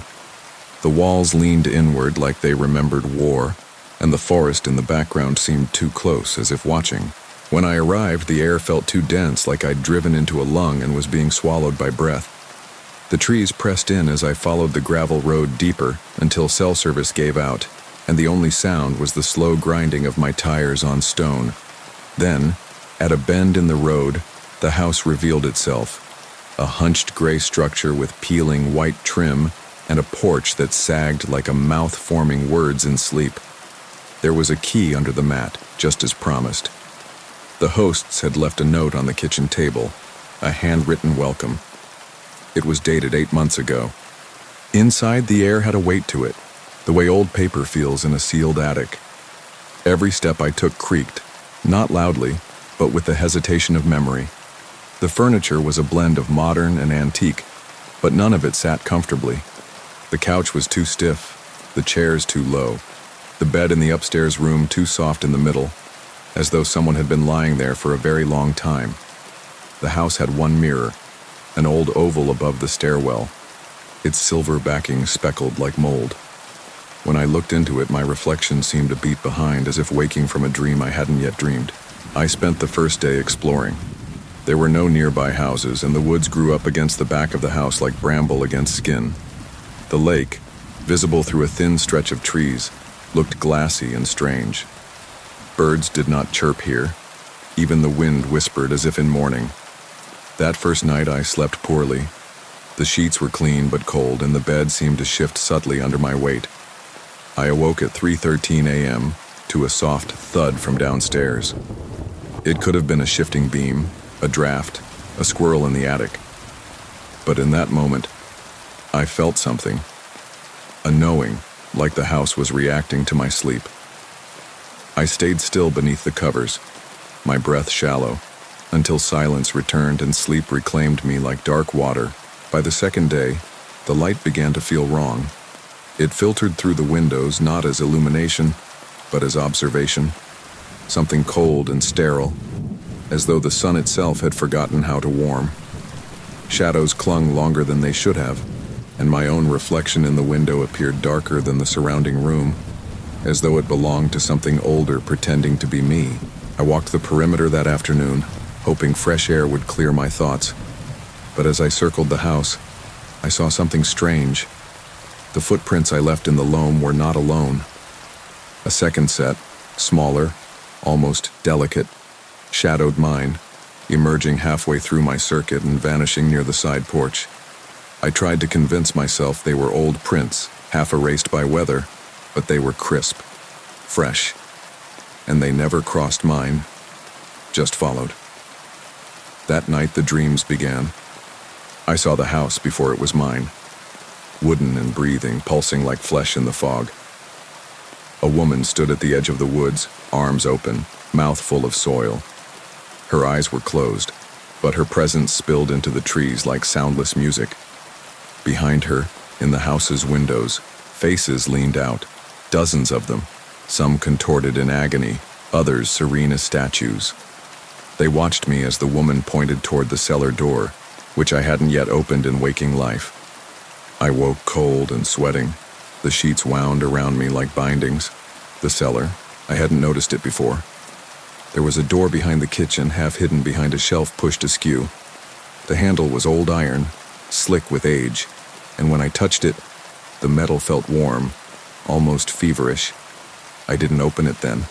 The walls leaned inward like they remembered war, and the forest in the background seemed too close, as if watching. When I arrived, the air felt too dense, like I'd driven into a lung and was being swallowed by breath. The trees pressed in as I followed the gravel road deeper until cell service gave out, and the only sound was the slow grinding of my tires on stone. Then, at a bend in the road, the house revealed itself. A hunched gray structure with peeling white trim and a porch that sagged like a mouth forming words in sleep. There was a key under the mat, just as promised. The hosts had left a note on the kitchen table, a handwritten welcome. It was dated 8 months ago. Inside, the air had a weight to it, the way old paper feels in a sealed attic. Every step I took creaked, not loudly, but with the hesitation of memory. The furniture was a blend of modern and antique, but none of it sat comfortably. The couch was too stiff, the chairs too low, the bed in the upstairs room too soft in the middle, as though someone had been lying there for a very long time. The house had one mirror, an old oval above the stairwell, its silver backing speckled like mold. When I looked into it, my reflection seemed a beat behind, as if waking from a dream I hadn't yet dreamed. I spent the first day exploring. There were no nearby houses, and the woods grew up against the back of the house like bramble against skin. The lake, visible through a thin stretch of trees, looked glassy and strange. Birds did not chirp here. Even the wind whispered as if in mourning. That first night I slept poorly. The sheets were clean but cold, and the bed seemed to shift subtly under my weight. I awoke at 3:13 a.m. to a soft thud from downstairs. It could have been a shifting beam, a draft, a squirrel in the attic. But in that moment, I felt something. A knowing, like the house was reacting to my sleep. I stayed still beneath the covers, my breath shallow, until silence returned and sleep reclaimed me like dark water. By the second day, the light began to feel wrong. It filtered through the windows not as illumination, but as observation. Something cold and sterile, as though the sun itself had forgotten how to warm. Shadows clung longer than they should have, and my own reflection in the window appeared darker than the surrounding room, as though it belonged to something older pretending to be me. I walked the perimeter that afternoon, hoping fresh air would clear my thoughts. But as I circled the house, I saw something strange. The footprints I left in the loam were not alone. A second set, smaller, almost delicate, shadowed mine, emerging halfway through my circuit and vanishing near the side porch. I tried to convince myself they were old prints, half erased by weather, but they were crisp, fresh, and they never crossed mine, just followed. That night the dreams began. I saw the house before it was mine, wooden and breathing, pulsing like flesh in the fog. A woman stood at the edge of the woods, arms open, mouth full of soil. Her eyes were closed, but her presence spilled into the trees like soundless music. Behind her, in the house's windows, faces leaned out, dozens of them, some contorted in agony, others serene as statues. They watched me as the woman pointed toward the cellar door, which I hadn't yet opened in waking life. I woke cold and sweating. The sheets wound around me like bindings. The cellar, I hadn't noticed it before. There was a door behind the kitchen, half hidden behind a shelf pushed askew. The handle was old iron, slick with age, and when I touched it, the metal felt warm, almost feverish. I didn't open it then.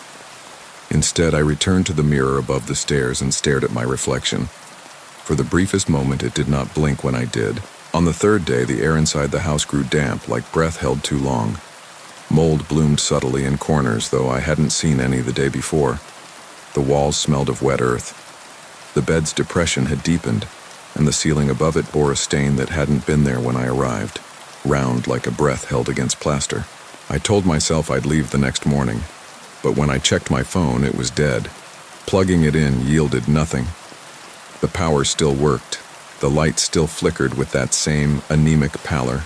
Instead, I returned to the mirror above the stairs and stared at my reflection. For the briefest moment, it did not blink when I did. On the third day, the air inside the house grew damp, like breath held too long. Mold bloomed subtly in corners, though I hadn't seen any the day before. The walls smelled of wet earth. The bed's depression had deepened, and the ceiling above it bore a stain that hadn't been there when I arrived, round like a breath held against plaster. I told myself I'd leave the next morning, but when I checked my phone, it was dead. Plugging it in yielded nothing. The power still worked, the light still flickered with that same anemic pallor,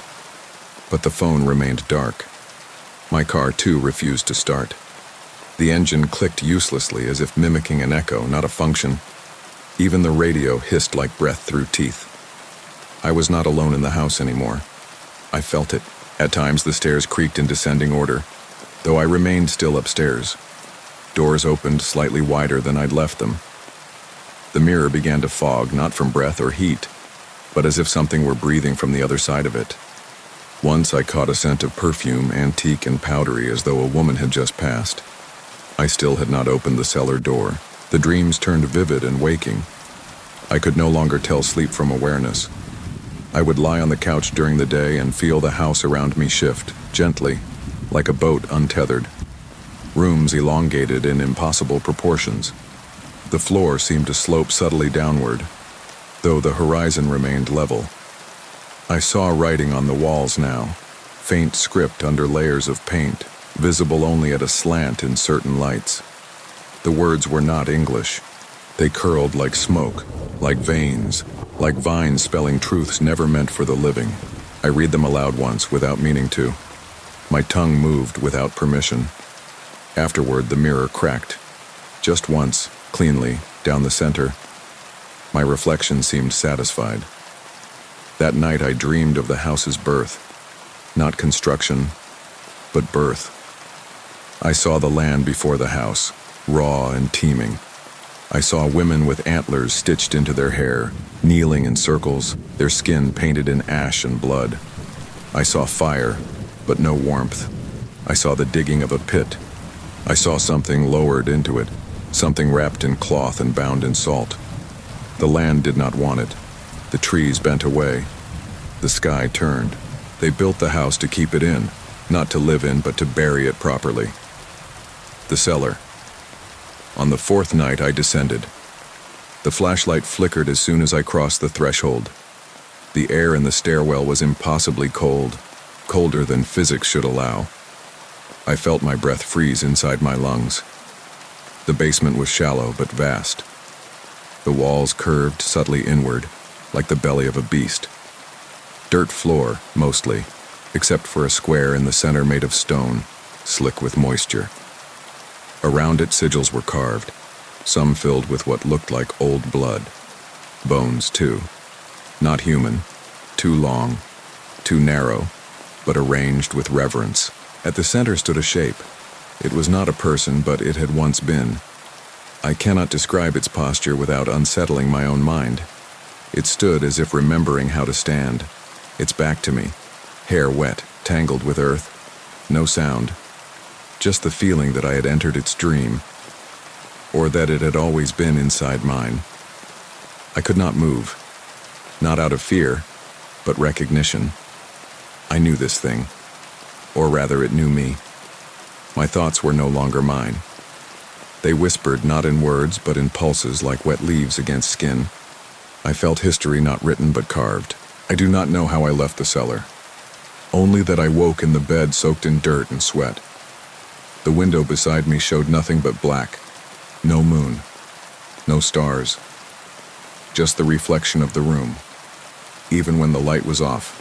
but the phone remained dark. My car, too, refused to start. The engine clicked uselessly as if mimicking an echo, not a function. Even the radio hissed like breath through teeth. I was not alone in the house anymore. I felt it. At times the stairs creaked in descending order, though I remained still upstairs. Doors opened slightly wider than I'd left them. The mirror began to fog, not from breath or heat, but as if something were breathing from the other side of it. Once I caught a scent of perfume, antique and powdery, as though a woman had just passed. I still had not opened the cellar door. The dreams turned vivid and waking. I could no longer tell sleep from awareness. I would lie on the couch during the day and feel the house around me shift, gently, like a boat untethered. Rooms elongated in impossible proportions. The floor seemed to slope subtly downward, though the horizon remained level. I saw writing on the walls now, faint script under layers of paint, visible only at a slant in certain lights. The words were not English. They curled like smoke, like veins, like vines spelling truths never meant for the living. I read them aloud once without meaning to. My tongue moved without permission. Afterward, the mirror cracked. Just once, cleanly, down the center. My reflection seemed satisfied. That night I dreamed of the house's birth. Not construction, but birth. I saw the land before the house, raw and teeming. I saw women with antlers stitched into their hair, kneeling in circles, their skin painted in ash and blood. I saw fire, but no warmth. I saw the digging of a pit. I saw something lowered into it, something wrapped in cloth and bound in salt. The land did not want it. The trees bent away. The sky turned. They built the house to keep it in, not to live in, but to bury it properly. The cellar. On the fourth night, I descended. The flashlight flickered as soon as I crossed the threshold. The air in the stairwell was impossibly cold, colder than physics should allow. I felt my breath freeze inside my lungs. The basement was shallow but vast. The walls curved subtly inward, like the belly of a beast. Dirt floor, mostly, except for a square in the center made of stone, slick with moisture. Around it, sigils were carved, some filled with what looked like old blood. Bones, too. Not human, too long, too narrow, but arranged with reverence. At the center stood a shape. It was not a person, but it had once been. I cannot describe its posture without unsettling my own mind. It stood as if remembering how to stand, its back to me, hair wet, tangled with earth, no sound, just the feeling that I had entered its dream, or that it had always been inside mine. I could not move, not out of fear, but recognition. I knew this thing, or rather it knew me. My thoughts were no longer mine. They whispered not in words but in pulses like wet leaves against skin. I felt history not written but carved. I do not know how I left the cellar. Only that I woke in the bed soaked in dirt and sweat. The window beside me showed nothing but black. No moon. No stars. Just the reflection of the room, even when the light was off.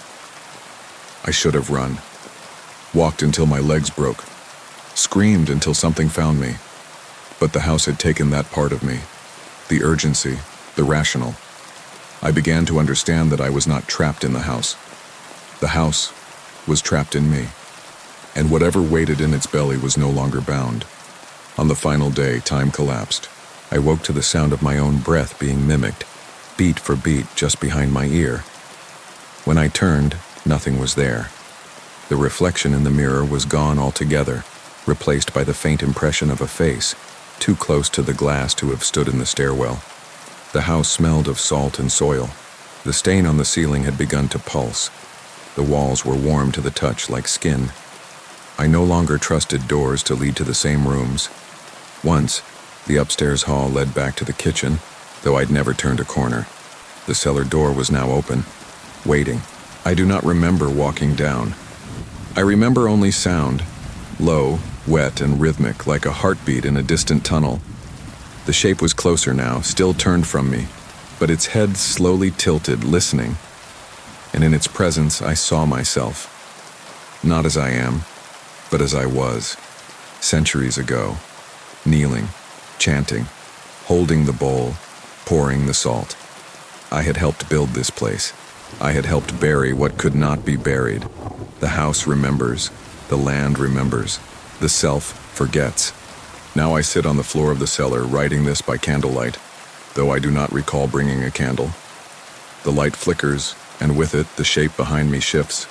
I should have run. Walked until my legs broke. Screamed until something found me. But the house had taken that part of me. The urgency, the rational. I began to understand that I was not trapped in the house. The house was trapped in me. And whatever waited in its belly was no longer bound. On the final day, time collapsed. I woke to the sound of my own breath being mimicked, beat for beat just behind my ear. When I turned, nothing was there. The reflection in the mirror was gone altogether, replaced by the faint impression of a face, too close to the glass to have stood in the stairwell. The house smelled of salt and soil. The stain on the ceiling had begun to pulse. The walls were warm to the touch like skin. I no longer trusted doors to lead to the same rooms. Once, the upstairs hall led back to the kitchen, though I'd never turned a corner. The cellar door was now open, waiting. I do not remember walking down. I remember only sound, low, wet, and rhythmic, like a heartbeat in a distant tunnel. The shape was closer now, still turned from me, but its head slowly tilted, listening. And in its presence, I saw myself. Not as I am, but as I was, centuries ago, kneeling, chanting, holding the bowl, pouring the salt. I had helped build this place. I had helped bury what could not be buried. The house remembers, the land remembers, the self forgets. Now I sit on the floor of the cellar, writing this by candlelight, though I do not recall bringing a candle. The light flickers, and with it, the shape behind me shifts.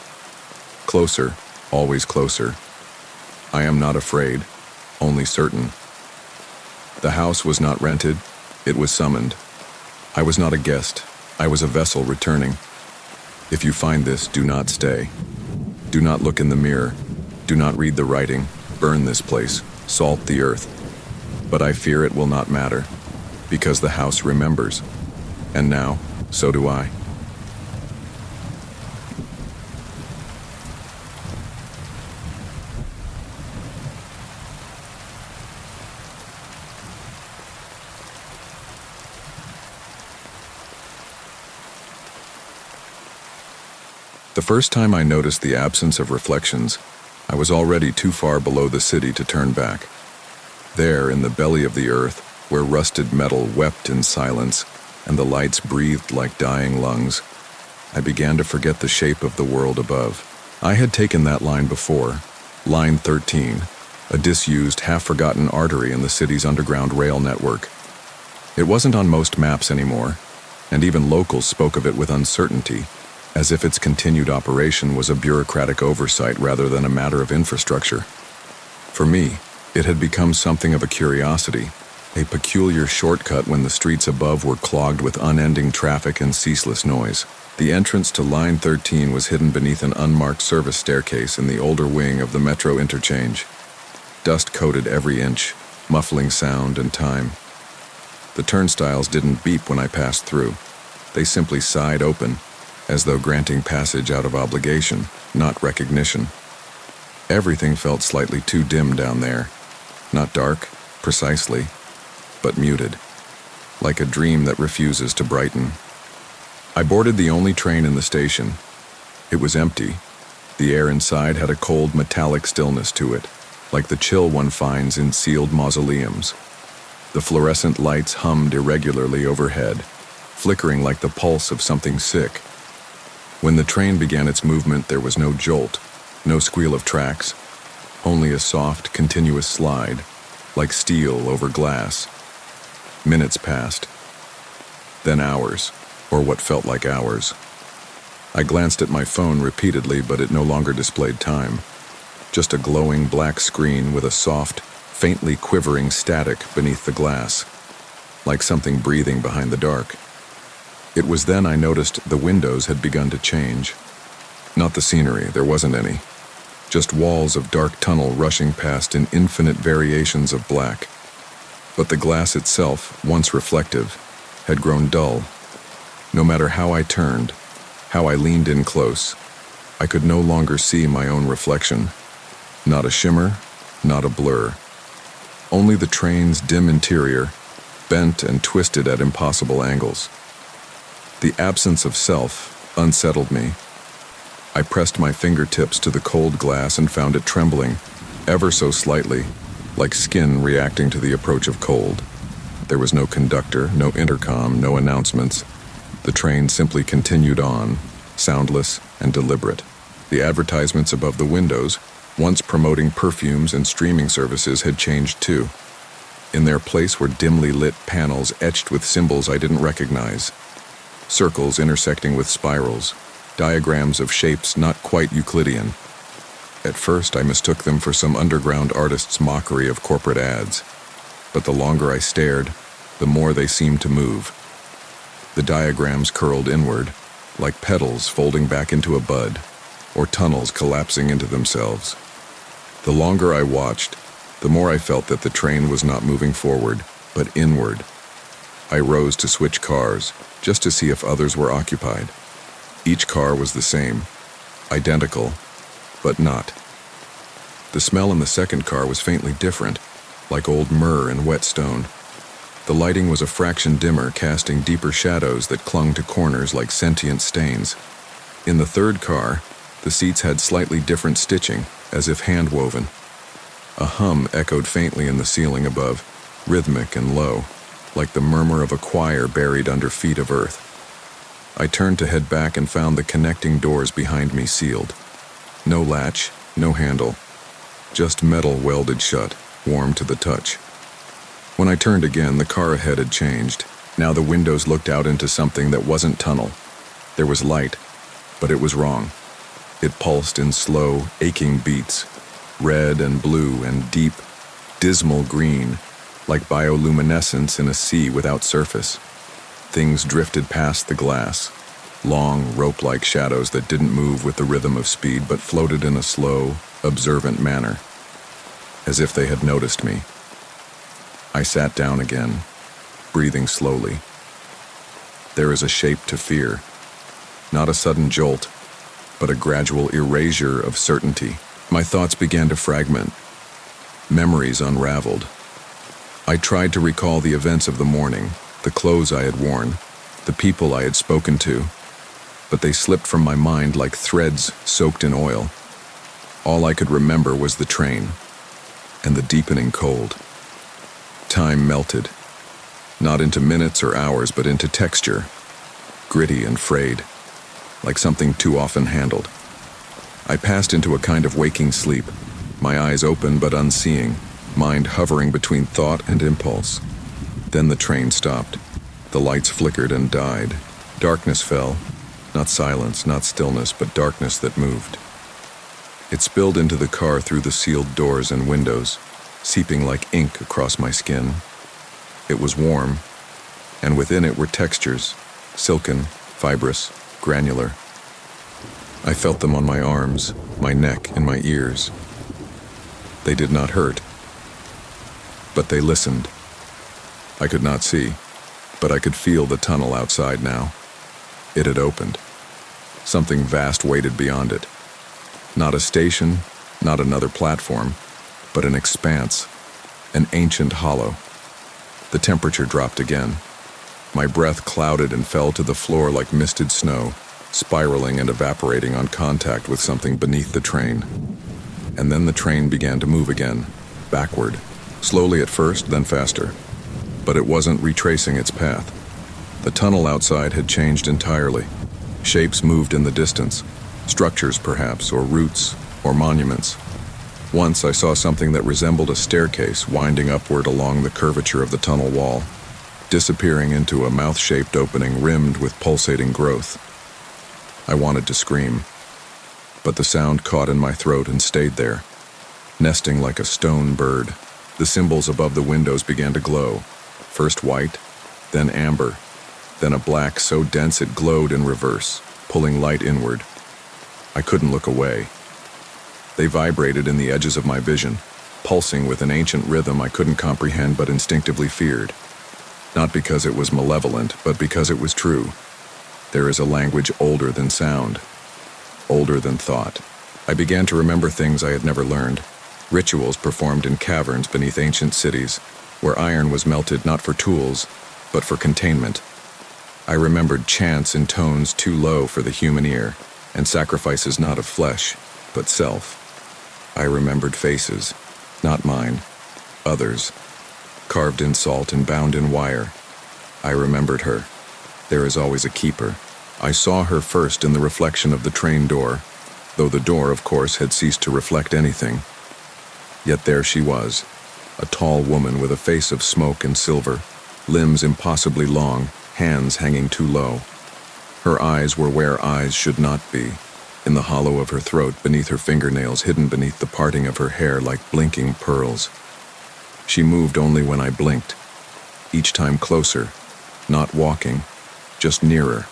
Closer, always closer. I am not afraid, only certain. The house was not rented, it was summoned. I was not a guest, I was a vessel returning. If you find this, do not stay. Do not look in the mirror, do not read the writing, burn this place, salt the earth. But I fear it will not matter, because the house remembers. And now, so do I. The first time I noticed the absence of reflections, I was already too far below the city to turn back. There, in the belly of the earth, where rusted metal wept in silence and the lights breathed like dying lungs, I began to forget the shape of the world above. I had taken that line before, Line 13, a disused, half-forgotten artery in the city's underground rail network. It wasn't on most maps anymore, and even locals spoke of it with uncertainty, as if its continued operation was a bureaucratic oversight rather than a matter of infrastructure. For me, it had become something of a curiosity, a peculiar shortcut when the streets above were clogged with unending traffic and ceaseless noise. The entrance to Line 13 was hidden beneath an unmarked service staircase in the older wing of the metro interchange. Dust coated every inch, muffling sound and time. The turnstiles didn't beep when I passed through. They simply sighed open, as though granting passage out of obligation, not recognition. Everything felt slightly too dim down there. Not dark, precisely, but muted, like a dream that refuses to brighten. I boarded the only train in the station. It was empty. The air inside had a cold, metallic stillness to it, like the chill one finds in sealed mausoleums. The fluorescent lights hummed irregularly overhead, flickering like the pulse of something sick. When the train began its movement, there was no jolt, no squeal of tracks, only a soft, continuous slide, like steel over glass. Minutes passed, then hours, or what felt like hours. I glanced at my phone repeatedly, but it no longer displayed time. Just a glowing black screen with a soft, faintly quivering static beneath the glass, like something breathing behind the dark. It was then I noticed the windows had begun to change. Not the scenery, there wasn't any. Just walls of dark tunnel rushing past in infinite variations of black. But the glass itself, once reflective, had grown dull. No matter how I turned, how I leaned in close, I could no longer see my own reflection. Not a shimmer, not a blur. Only the train's dim interior, bent and twisted at impossible angles. The absence of self unsettled me. I pressed my fingertips to the cold glass and found it trembling, ever so slightly, like skin reacting to the approach of cold. There was no conductor, no intercom, no announcements. The train simply continued on, soundless and deliberate. The advertisements above the windows, once promoting perfumes and streaming services, had changed too. In their place were dimly lit panels etched with symbols I didn't recognize. Circles intersecting with spirals, diagrams of shapes not quite Euclidean. At first, I mistook them for some underground artist's mockery of corporate ads. But the longer I stared, the more they seemed to move. The diagrams curled inward, like petals folding back into a bud, or tunnels collapsing into themselves. The longer I watched, the more I felt that the train was not moving forward, but inward. I rose to switch cars, just to see if others were occupied. Each car was the same, identical, but not. The smell in the second car was faintly different, like old myrrh and wet stone. The lighting was a fraction dimmer, casting deeper shadows that clung to corners like sentient stains. In the third car, the seats had slightly different stitching, as if hand-woven. A hum echoed faintly in the ceiling above, rhythmic and low, like the murmur of a choir buried under feet of earth. I turned to head back and found the connecting doors behind me sealed. No latch, no handle, just metal welded shut, warm to the touch. When I turned again, the car ahead had changed. Now the windows looked out into something that wasn't tunnel. There was light, but it was wrong. It pulsed in slow, aching beats, red and blue and deep, dismal green, like bioluminescence in a sea without surface. Things drifted past the glass, long, rope-like shadows that didn't move with the rhythm of speed but floated in a slow, observant manner, as if they had noticed me. I sat down again, breathing slowly. There is a shape to fear, not a sudden jolt, but a gradual erasure of certainty. My thoughts began to fragment. Memories unraveled. I tried to recall the events of the morning, the clothes I had worn, the people I had spoken to, but they slipped from my mind like threads soaked in oil. All I could remember was the train and the deepening cold. Time melted, not into minutes or hours, but into texture, gritty and frayed, like something too often handled. I passed into a kind of waking sleep, my eyes open but unseeing, mind hovering between thought and impulse. Then the train stopped. The lights flickered and died. Darkness fell, not silence, not stillness, but darkness that moved. It spilled into the car through the sealed doors and windows, seeping like ink across my skin. It was warm, and within it were textures, silken, fibrous, granular. I felt them on my arms, my neck, and my ears. They did not hurt, but they listened. I could not see, but I could feel the tunnel outside now. It had opened. Something vast waited beyond it. Not a station, not another platform, but an expanse, an ancient hollow. The temperature dropped again. My breath clouded and fell to the floor like misted snow, spiraling and evaporating on contact with something beneath the train. And then the train began to move again, backward, slowly at first, then faster. But it wasn't retracing its path. The tunnel outside had changed entirely. Shapes moved in the distance, structures perhaps, or roots, or monuments. Once I saw something that resembled a staircase winding upward along the curvature of the tunnel wall, disappearing into a mouth-shaped opening rimmed with pulsating growth. I wanted to scream, but the sound caught in my throat and stayed there, nesting like a stone bird. The symbols above the windows began to glow, first white, then amber, then a black so dense it glowed in reverse, pulling light inward. I couldn't look away. They vibrated in the edges of my vision, pulsing with an ancient rhythm I couldn't comprehend but instinctively feared. Not because it was malevolent, but because it was true. There is a language older than sound, older than thought. I began to remember things I had never learned, rituals performed in caverns beneath ancient cities, where iron was melted not for tools, but for containment. I remembered chants in tones too low for the human ear, and sacrifices not of flesh, but self. I remembered faces, not mine, others, carved in salt and bound in wire. I remembered her. There is always a keeper. I saw her first in the reflection of the train door, though the door, of course, had ceased to reflect anything. Yet there she was, a tall woman with a face of smoke and silver, limbs impossibly long, hands hanging too low. Her eyes were where eyes should not be, in the hollow of her throat, beneath her fingernails, hidden beneath the parting of her hair like blinking pearls. She moved only when I blinked, each time closer, not walking, just nearer.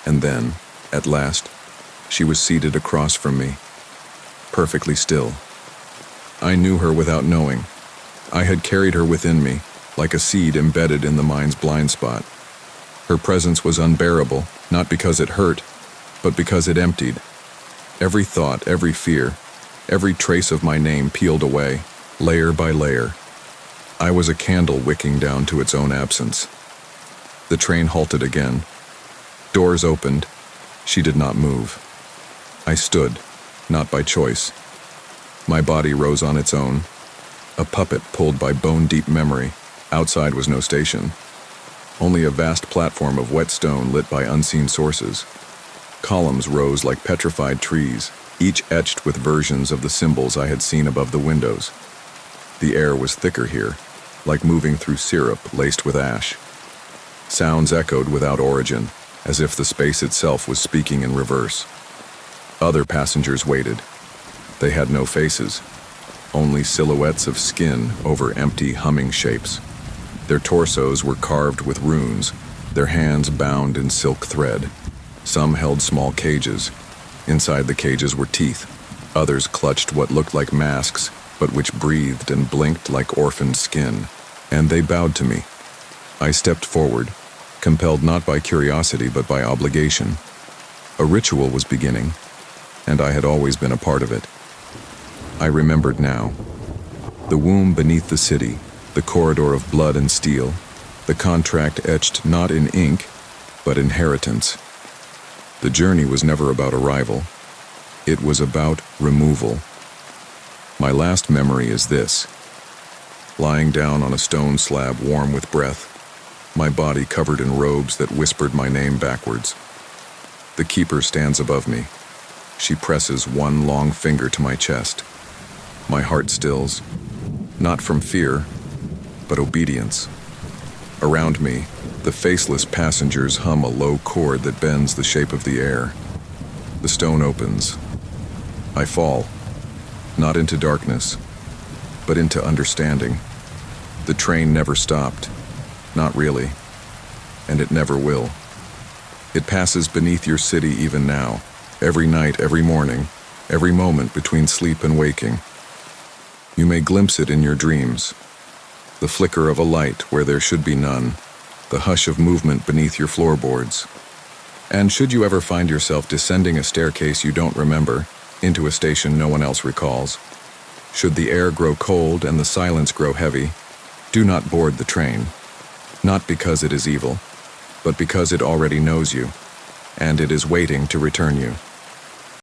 And then, at last, she was seated across from me, perfectly still. I knew her without knowing. I had carried her within me, like a seed embedded in the mind's blind spot. Her presence was unbearable, not because it hurt, but because it emptied. Every thought, every fear, every trace of my name peeled away, layer by layer. I was a candle wicking down to its own absence. The train halted again. Doors opened. She did not move. I stood, not by choice. My body rose on its own, a puppet pulled by bone-deep memory. Outside was no station, only a vast platform of wet stone lit by unseen sources. Columns rose like petrified trees, each etched with versions of the symbols I had seen above the windows. The air was thicker here, like moving through syrup laced with ash. Sounds echoed without origin, as if the space itself was speaking in reverse. Other passengers waited. They had no faces, only silhouettes of skin over empty, humming shapes. Their torsos were carved with runes, their hands bound in silk thread. Some held small cages. Inside the cages were teeth. Others clutched what looked like masks, but which breathed and blinked like orphaned skin. And they bowed to me. I stepped forward, compelled not by curiosity but by obligation. A ritual was beginning, and I had always been a part of it. I remembered now. The womb beneath the city, the corridor of blood and steel, the contract etched not in ink, but inheritance. The journey was never about arrival. It was about removal. My last memory is this. Lying down on a stone slab warm with breath, my body covered in robes that whispered my name backwards. The keeper stands above me. She presses one long finger to my chest. My heart stills, not from fear, but obedience. Around me, the faceless passengers hum a low chord that bends the shape of the air. The stone opens. I fall, not into darkness, but into understanding. The train never stopped, not really, and it never will. It passes beneath your city even now, every night, every morning, every moment between sleep and waking. You may glimpse it in your dreams, the flicker of a light where there should be none, the hush of movement beneath your floorboards. And should you ever find yourself descending a staircase you don't remember, into a station no one else recalls, should the air grow cold and the silence grow heavy, do not board the train, not because it is evil, but because it already knows you, and it is waiting to return you.